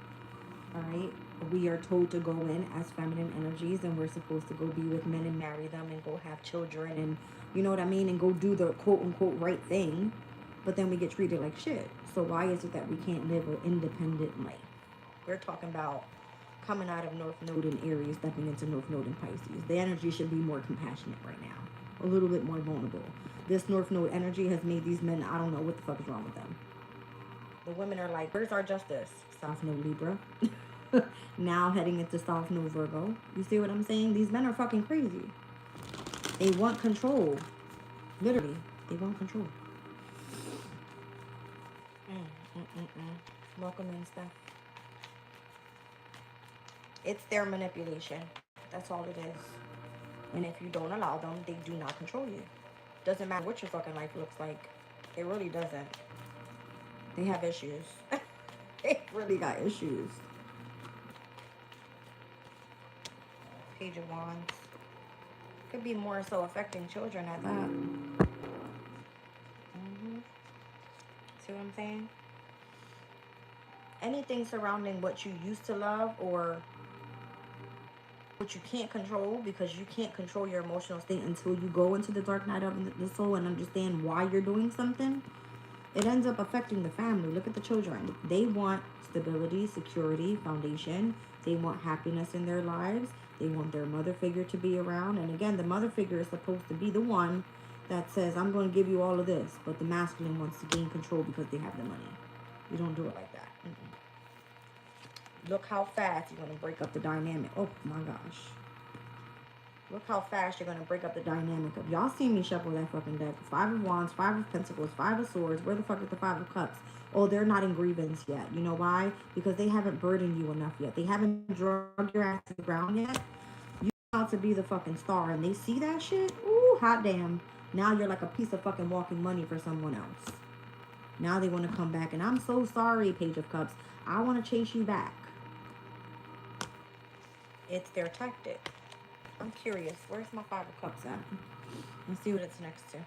All right, we are told to go in as feminine energies, and we're supposed to go be with men and marry them and go have children and, you know what I mean, and go do the quote-unquote right thing, but then we get treated like shit. So why is it that we can't live an independent life? We're talking about coming out of North Node in Aries, stepping into North Node in Pisces. The energy should be more compassionate right now, a little bit more vulnerable. This North Node energy has made these men, I don't know what the fuck is wrong with them. The women are like, where's our justice? South Node Libra. Now heading into South Node Virgo. You see what I'm saying? These men are fucking crazy. They want control. Literally, they want control. Welcome in, Steph. It's their manipulation. That's all it is. And if you don't allow them, they do not control you. Doesn't matter what your fucking life looks like. It really doesn't. They have issues. They really got issues. Page of Wands. Could be more so affecting children at that. See what I'm saying? Anything surrounding what you used to love or what you can't control, because you can't control your emotional state until you go into the dark night of the soul and understand why you're doing something. It ends up affecting the family. Look at the children. They want stability, security, foundation. They want happiness in their lives. They want their mother figure to be around. And again, the mother figure is supposed to be the one that says, I'm going to give you all of this. But the masculine wants to gain control because they have the money. You don't do it like that. Look how fast you're going to break up the dynamic. Oh, my gosh. Look how fast you're going to break up the dynamic of... Y'all see me shuffle that fucking deck. 5 of Wands, 5 of Pentacles, 5 of Swords. Where the fuck is the 5 of Cups? Oh, they're not in grievance yet. You know why? Because they haven't burdened you enough yet. They haven't drugged your ass to the ground yet. You're about to be the fucking star. And they see that shit? Ooh, hot damn. Now you're like a piece of fucking walking money for someone else. Now they want to come back, and I'm so sorry, Page of Cups. I want to chase you back. It's their tactic. I'm curious. Where's my Five of Cups at? Let's see what it's next to.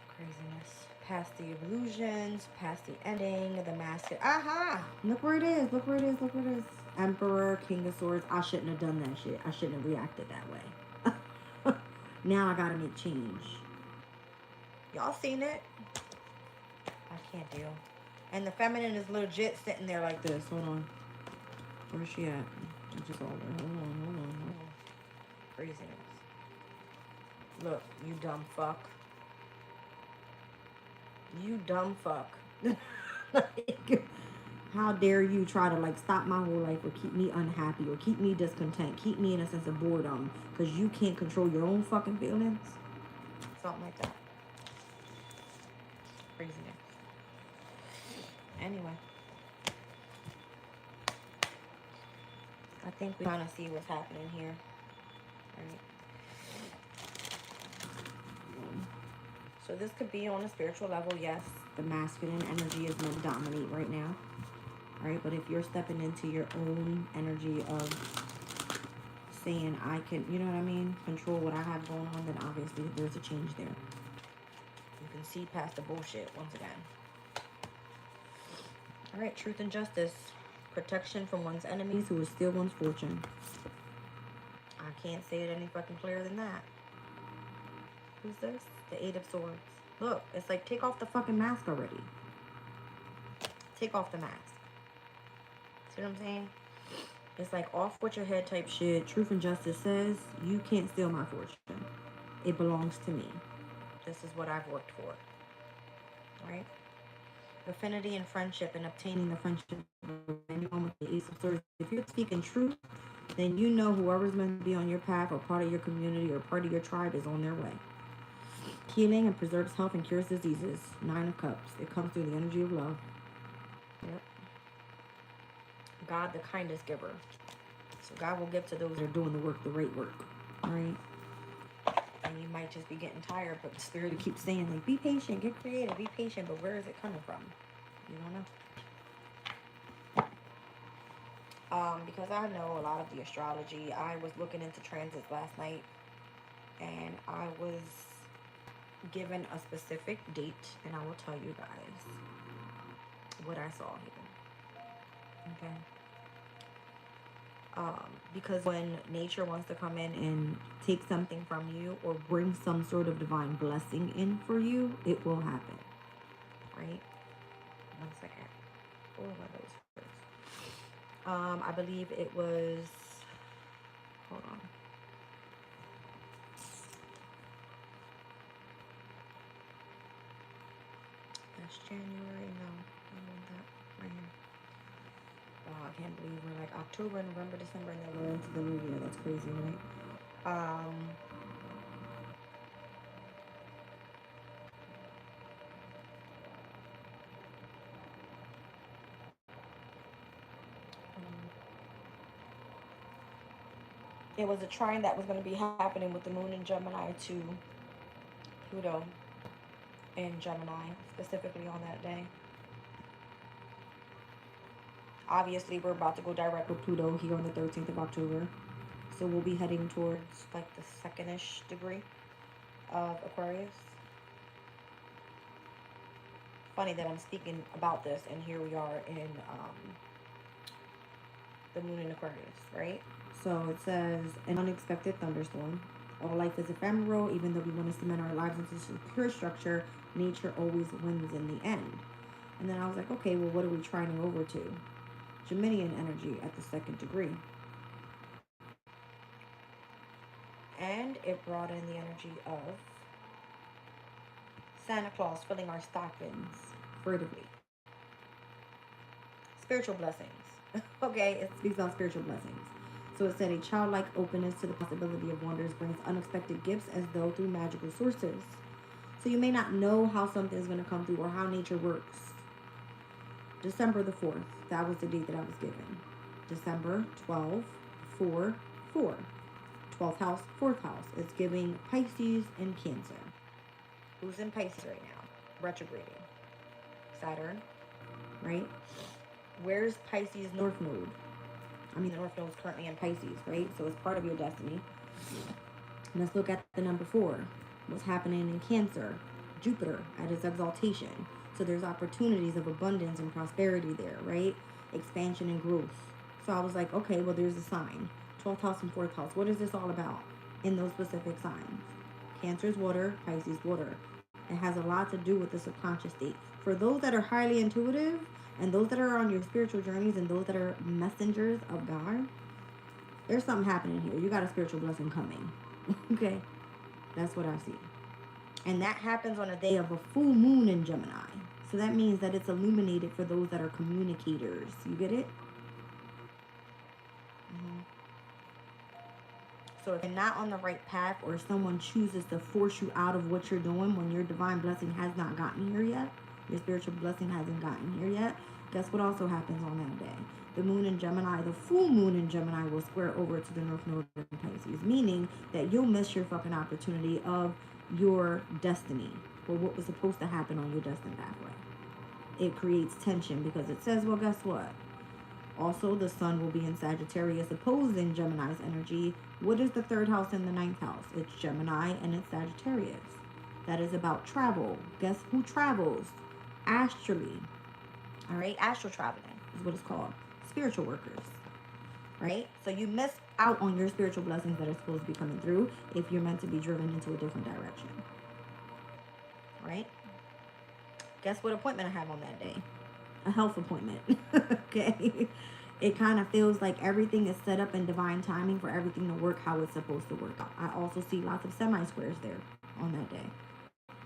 Craziness. Past the illusions, past the ending, the mask. Aha! Look where it is. Look where it is. Look where it is. Emperor, King of Swords. I shouldn't have done that shit. I shouldn't have reacted that way. Now I gotta make change. Y'all seen it? I can't deal. And the feminine is legit sitting there like this. Hold on. Where's she at? I'm just all there. Hold on. Craziness. Look, you dumb fuck. You dumb fuck. Like, how dare you try to like stop my whole life or keep me unhappy or keep me discontent, keep me in a sense of boredom because you can't control your own fucking feelings? Something like that. Craziness. Anyway. I think we kind of see what's happening here. Right? So this could be on a spiritual level, yes. The masculine energy is meant to dominate right now. Right? But if you're stepping into your own energy of saying, I can, you know what I mean? Control what I have going on, then obviously there's a change there. You can see past the bullshit once again. Alright, truth and justice. Protection from one's enemies who will steal one's fortune. I can't say it any fucking clearer than that. Who's this? The Eight of Swords. Look, it's like, take off the fucking mask already. Take off the mask. See what I'm saying? It's like off with your head type shit. Truth and justice says, you can't steal my fortune. It belongs to me. This is what I've worked for. Right? Affinity and friendship and obtaining the friendship of anyone with the Ace of Swords. If you're speaking truth, then you know whoever's meant to be on your path or part of your community or part of your tribe is on their way. Healing and preserves health and cures diseases. Nine of Cups. It comes through the energy of love. Yep. God, the kindness giver. So God will give to those that are doing the work, the right work. Right? And you might just be getting tired, but the spirit keeps saying, like, be patient, get creative, be patient. But where is it coming from? You don't know. Because I know a lot of the astrology. I was looking into transits last night, and I was given a specific date, and I will tell you guys what I saw here. Okay. Because when nature wants to come in and take something from you or bring some sort of divine blessing in for you, it will happen. Right? 1 second. What were those first? I believe it was, hold on. That's January, no, I want that right here. Wow, I can't believe we're like October, November, December, and then we're into the new year. That's crazy, right? It was a trine that was going to be happening with the moon in Gemini to Pluto in Gemini, specifically on that day. Obviously, we're about to go direct with Pluto here on the 13th of October. So we'll be heading towards like the second-ish degree of Aquarius. Funny that I'm speaking about this, and here we are in the moon in Aquarius, right? So it says, an unexpected thunderstorm. All life is ephemeral. Even though we want to cement our lives into a secure structure, nature always wins in the end. And then I was like, okay, well, what are we trining over to? Geminian energy at the second degree. And it brought in the energy of Santa Claus filling our stockings furtively. Spiritual blessings. Okay, it speaks about spiritual blessings. So it said a childlike openness to the possibility of wonders brings unexpected gifts as though through magical sources. So you may not know how something is going to come through or how nature works. December the 4th. That was the date that I was given. December 12, 4, 4. 12th house, 4th house. It's giving Pisces and Cancer. who's in Pisces right now, retrograding. Saturn, right? Where's Pisces North Node? I mean, the North Node is currently in Pisces, right? So it's part of your destiny. Let's look at the number 4. What's happening in Cancer? Jupiter at its exaltation. So there's opportunities of abundance and prosperity there, right? Expansion and growth. So I was like, okay, well, there's a sign. 12th house and 4th house. What is this all about in those specific signs? Cancer is water, Pisces water. It has a lot to do with the subconscious state. For those that are highly intuitive and those that are on your spiritual journeys and those that are messengers of God, there's something happening here. You got a spiritual blessing coming. Okay? That's what I see. And that happens on a day of a full moon in Gemini. So that means that it's illuminated for those that are communicators. You get it? So if you're not on the right path, or someone chooses to force you out of what you're doing when your divine blessing has not gotten here yet, your spiritual blessing hasn't gotten here yet, guess what also happens on that day? The moon in Gemini, the full moon in Gemini will square over to the North Node in Pisces, meaning that you'll miss your fucking opportunity of your destiny, or what was supposed to happen on your destined pathway. It creates tension because it says, well, guess what? Also, the sun will be in Sagittarius opposing Gemini's energy. What is the 3rd house and the 9th house? It's Gemini and it's Sagittarius. That is about travel. Guess who travels? Astrally. All right? Astral traveling is what it's called. Spiritual workers. Right? So you miss out on your spiritual blessings that are supposed to be coming through if you're meant to be driven into a different direction. Right? Guess what appointment I have on that day? A health appointment. Okay? It kind of feels like everything is set up in divine timing for everything to work how it's supposed to work out. I also see lots of semi-squares there on that day.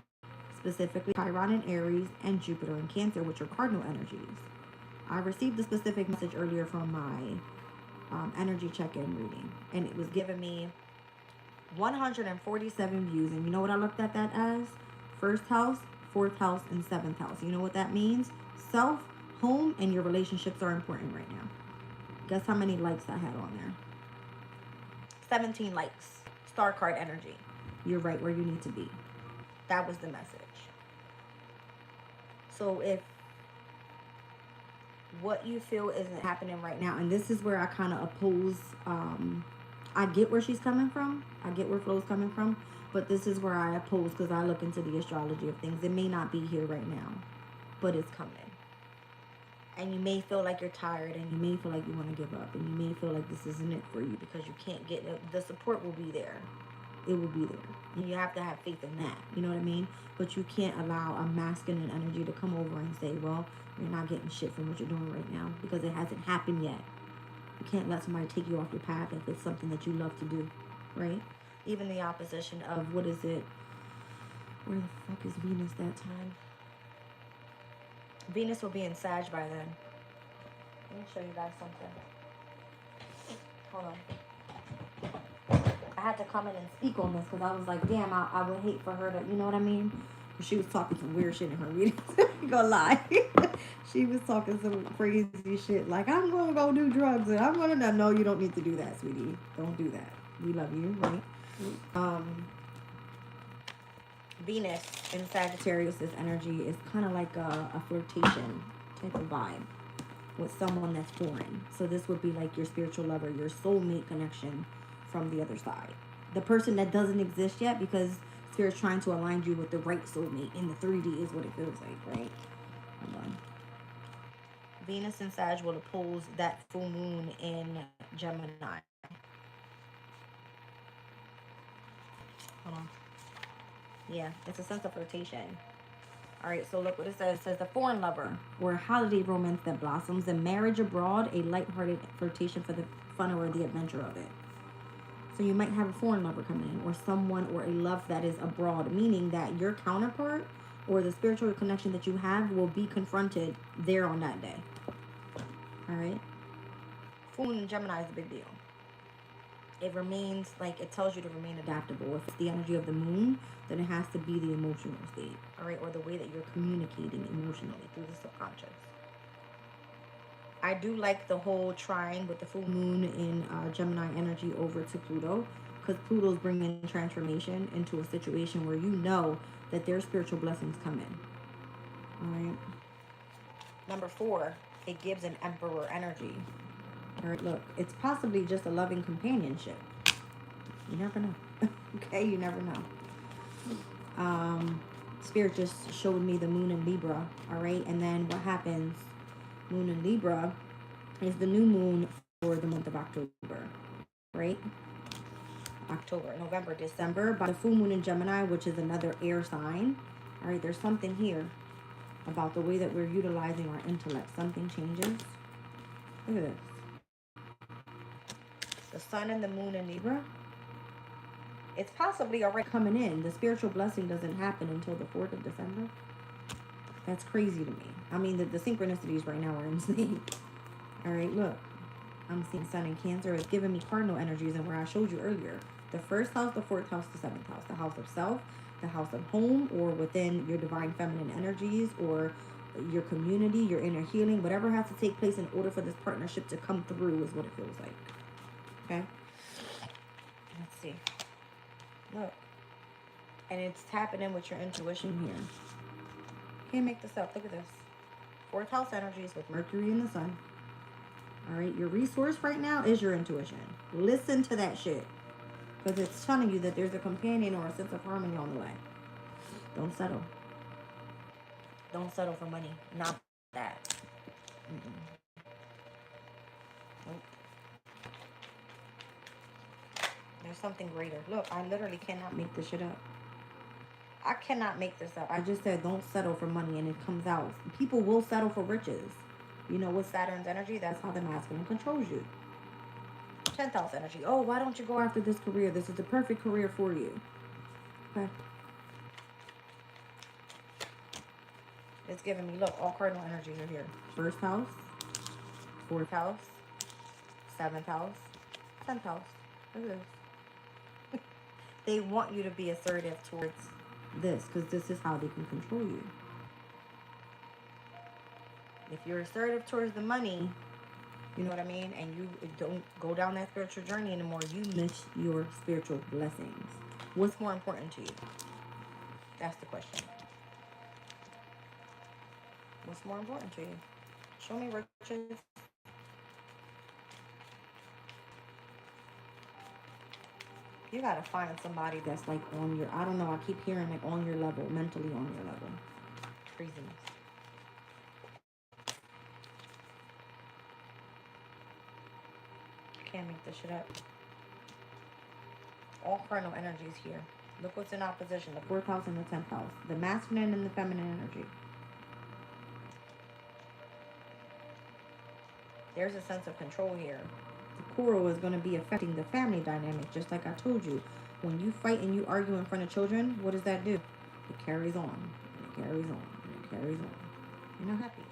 Specifically Chiron in Aries and Jupiter in Cancer, which are cardinal energies. I received a specific message earlier from my energy check-in reading, and it was giving me 147 views. And you know what I looked at that as? 1st house, 4th house, and 7th house. You know what that means? Self, home, and your relationships are important right now. Guess how many likes I had on there? 17 likes. Star card energy. You're right where you need to be. That was the message. So if what you feel isn't happening right now, and this is where I kind of oppose, I get where she's coming from. I get where Flo's coming from. But this is where I oppose, because I look into the astrology of things. It may not be here right now, but it's coming. And you may feel like you're tired, and you may feel like you want to give up, and you may feel like this isn't it for you because you can't get it. The support will be there. It will be there. And you have to have faith in that. You know what I mean? But you can't allow a masculine energy to come over and say, well, you're not getting shit from what you're doing right now because it hasn't happened yet. You can't let somebody take you off your path if it's something that you love to do, right? Even the opposition of, what is it? Where the fuck is Venus that time? Venus will be in Sag by then. Let me show you guys something. Hold on. I had to come in and speak on this because I was like, damn, I would hate for her to, you know what I mean? She was talking some weird shit in her readings. I'm gonna lie. She was talking some crazy shit like, I'm gonna go do drugs and I'm gonna, no, you don't need to do that, sweetie. Don't do that. We love you, right? Venus in Sagittarius, this energy is kind of like a flirtation type of vibe with someone that's foreign. So this would be like your spiritual lover, your soulmate connection from the other side. The person that doesn't exist yet because Spirit's trying to align you with the right soulmate in the 3D is what it feels like, right? Hold on. Venus and Sag will oppose that full moon in Gemini. Hold on. Yeah, it's a sense of flirtation. All right, so look what it says. It says the foreign lover, or a holiday romance that blossoms, and marriage abroad, a lighthearted flirtation for the fun or the adventure of it. So you might have a foreign lover coming in, or someone, or a love that is abroad, meaning that your counterpart or the spiritual connection that you have will be confronted there on that day. All right? Full moon in Gemini is a big deal. It remains, like, it tells you to remain adaptable. If it's the energy of the moon, then it has to be the emotional state, all right, or the way that you're communicating emotionally through the subconscious. I do like the whole trine with the full moon in Gemini energy over to Pluto, because Pluto's bringing transformation into a situation where you know that their spiritual blessings come in. All right. Number 4, it gives an emperor energy. All right, look, it's possibly just a loving companionship. You never know. Okay, you never know. Spirit just showed me the moon in Libra. All right, and then what happens? Moon in Libra is the new moon for the month of October. Right? October, November, December. By the full moon in Gemini, which is another air sign. All right, there's something here about the way that we're utilizing our intellect. Something changes. Look at this. The sun and the moon in Libra. It's possibly already coming in. The spiritual blessing doesn't happen until the 4th of December. That's crazy to me. I mean, the synchronicities right now are insane. All right, look. I'm seeing sun in Cancer. It's giving me cardinal energies, and where I showed you earlier. The 1st house, the 4th house, the 7th house. The house of self, the house of home, or within your divine feminine energies, or your community, your inner healing. Whatever has to take place in order for this partnership to come through is what it feels like. Okay? Let's see. Look. And it's tapping in with your intuition here. Can't make this up. Look at this. 4th house energies with Mercury and the sun. All right. Your resource right now is your intuition. Listen to that shit. Because it's telling you that there's a companion or a sense of harmony on the way. Don't settle. Don't settle for money. Not that. Nope. There's something greater. Look, I literally cannot make this shit up. I cannot make this up. I just said don't settle for money, and it comes out. People will settle for riches. You know, with Saturn's energy, that's how the masculine controls you. 10th house energy. Oh, why don't you go after this career? This is the perfect career for you. Okay. It's giving me, look, all cardinal energies are here. 1st house, 4th house, 7th house, 10th house. Look at this. They want you to be assertive towards this, because this is how they can control you. If you're assertive towards the money, you know what I mean, and you don't go down that spiritual journey anymore, you miss your spiritual blessings. What's more important to you? That's the question. What's more important to you? Show me riches. You gotta find somebody that's like on your, I don't know, I keep hearing like on your level, mentally on your level. Craziness. Can't make this shit up. All cardinal energies here. Look what's in opposition. The 4th house and the 10th house. The masculine and the feminine energy. There's a sense of control here. The coral is going to be affecting the family dynamic, just like I told you. When you fight and you argue in front of children, what does that do? It carries on. And it carries on. And it carries on. You're not happy.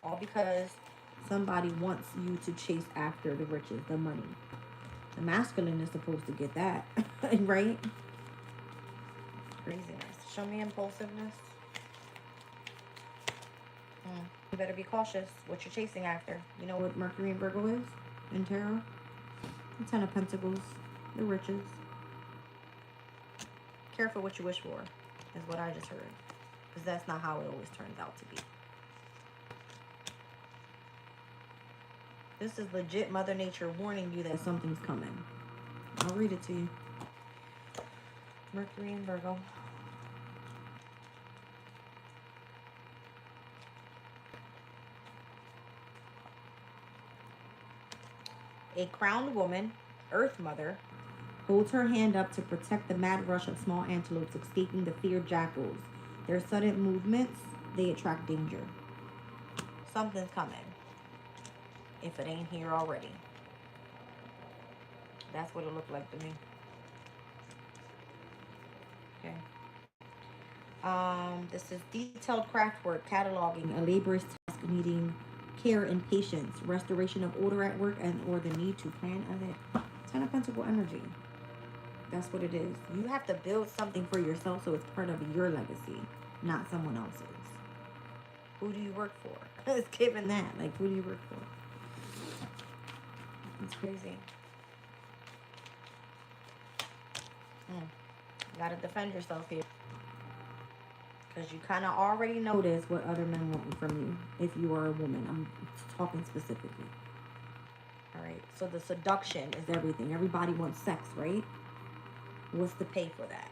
All because somebody wants you to chase after the riches, the money. The masculine is supposed to get that, right? Craziness. Show me impulsiveness. You better be cautious what you're chasing after. You know what Mercury and Virgo is in tarot? The 10 of Pentacles, the riches. Careful what you wish for, is what I just heard. Because that's not how it always turns out to be. This is legit Mother Nature warning you that something's coming. I'll read it to you. Mercury and Virgo. A crowned woman, Earth Mother, holds her hand up to protect the mad rush of small antelopes escaping the feared jackals. Their sudden movements, they attract danger. Something's coming. If it ain't here already. That's what it looked like to me. Okay. This is detailed craft work, cataloging, a laborious task needing care and patience, restoration of order at work, and or the need to plan ahead. 10 of Pentacle energy. That's what it is. You have to build something for yourself so it's part of your legacy, not someone else's. Who do you work for? It's given that. Like, who do you work for? It's crazy. You gotta defend yourself here. Because you kind of already notice what other men want from you. If you are a woman, I'm talking specifically. All right. So the seduction is everything. Everybody wants sex, right? What's the pay for that?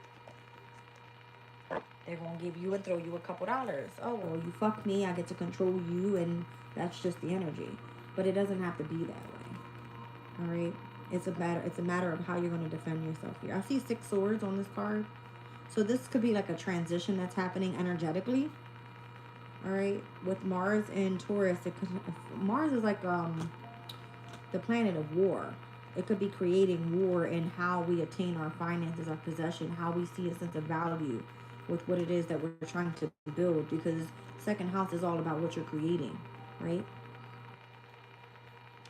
They're going to give you and throw you a couple dollars. Oh, well, you fuck me. I get to control you. And that's just the energy. But it doesn't have to be that way. All right. It's a matter of how you're going to defend yourself here. I see 6 swords on this card. So this could be like a transition that's happening energetically. All right. With Mars and Taurus, Mars is like the planet of war. It could be creating war in how we attain our finances, our possession, how we see a sense of value with what it is that we're trying to build, because second house is all about what you're creating, right?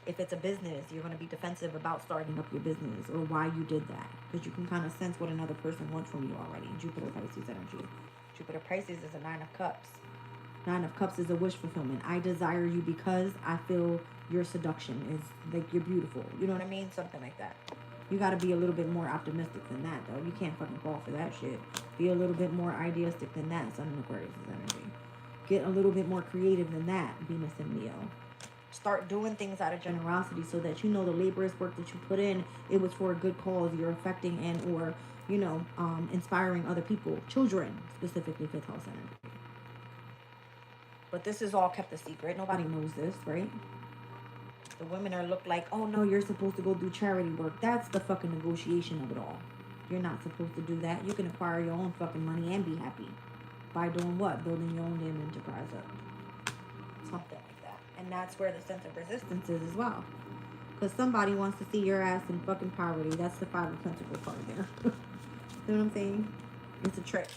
If it's a business, you're going to be defensive about starting up your business or why you did that, because you can kind of sense what another person wants from you already. Jupiter Pisces energy. Jupiter Pisces is a 9 of Cups. 9 of Cups is a wish fulfillment. I desire you because I feel your seduction is like you're beautiful. You know what I mean? Something like that. You got to be a little bit more optimistic than that, though. You can't fucking fall for that shit. Be a little bit more idealistic than that, Sun and Aquarius energy. Get a little bit more creative than that, Venus and Leo. Start doing things out of generosity so that you know the laborious work that you put in, it was for a good cause. You're affecting and or, you know, inspiring other people. Children, specifically 5th house energy. But this is all kept a secret. Nobody knows this, right? The women are looked like, oh no, you're supposed to go do charity work. That's the fucking negotiation of it all. You're not supposed to do that. You can acquire your own fucking money and be happy. By doing what? Building your own damn enterprise up. Something like that. And that's where the sense of resistance is as well. Because somebody wants to see your ass in fucking poverty. That's the 5 of Pentacles card there. You know what I'm saying? It's a trick.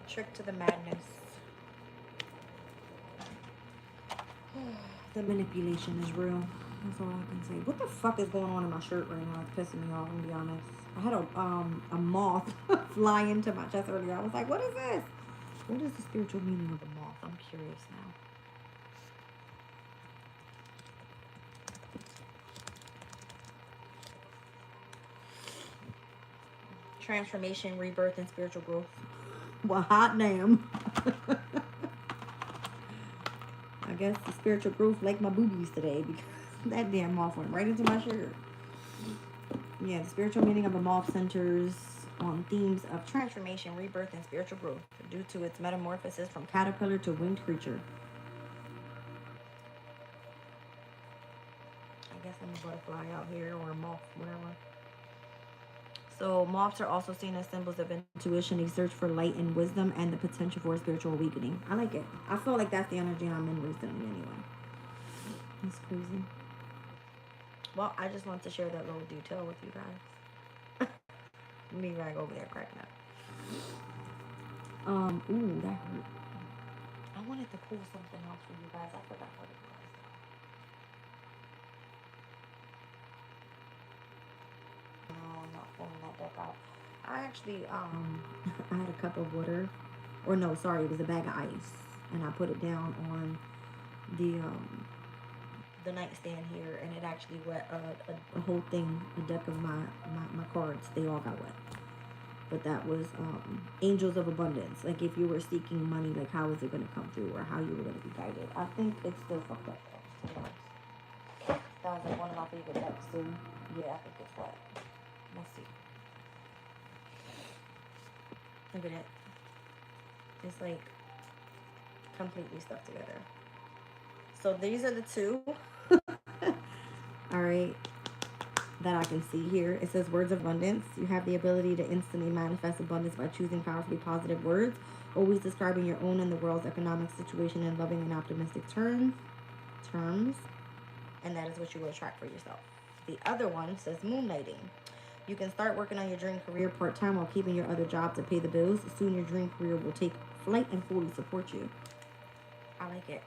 A trick to the madness. The manipulation is real. That's all I can say. What the fuck is going on in my shirt right now? It's pissing me off, I'm gonna be honest. I had a moth fly into my chest earlier. I was like, what is this? What is the spiritual meaning of a moth? I'm curious now. Transformation, rebirth, and spiritual growth. Well, hot damn. I guess the spiritual growth like my boobies today because that damn moth went right into my shirt. Yeah, the spiritual meaning of a moth centers on themes of transformation, rebirth, and spiritual growth due to its metamorphosis from caterpillar to winged creature. I guess I'm a butterfly out here, or a moth, whatever. So moths are also seen as symbols of intuition, a search for light and wisdom, and the potential for a spiritual awakening. I like it. I feel like that's the energy I'm in recently anyway. That's crazy. Well, I just want to share that little detail with you guys. Me rag over there cracking up. Ooh, that hurt. I wanted to pull something else for you guys. I forgot what it was. No, I'm not pulling that deck out. I actually, I had a cup of water. Or no, sorry, it was a bag of ice. And I put it down on the nightstand here, and it actually wet a whole thing, a deck of my cards. They all got wet. But that was angels of abundance. Like if you were seeking money, like how is it going to come through, or how you were going to be guided. I think it's still fucked up though. That was like one of my favorite decks too. Yeah, I think it's wet. Let's see. Look at it. It's like completely stuck together. So these are the two. All right, that I can see here. It says words of abundance. You have the ability to instantly manifest abundance by choosing powerfully positive words, always describing your own and the world's economic situation in loving and optimistic terms. And that is what you will attract for yourself. The other one says moonlighting. You can start working on your dream career part-time while keeping your other job to pay the bills. Soon your dream career will take flight and fully support you. I like it.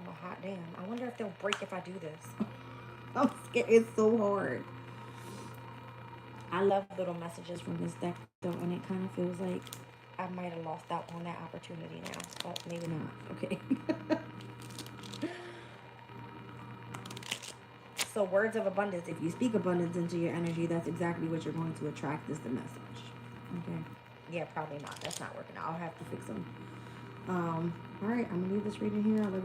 Oh, hot damn. I wonder if they'll break if I do this. I'm scared. It's so hard. I love little messages from this deck, though, and it kind of feels like I might have lost out on that opportunity now, but maybe not. Okay. So words of abundance, if you speak abundance into your energy, that's exactly what you're going to attract, is the message. Okay. Yeah, probably not. That's not working out. I'll have to fix them. All right, I'm gonna leave this reading here. I love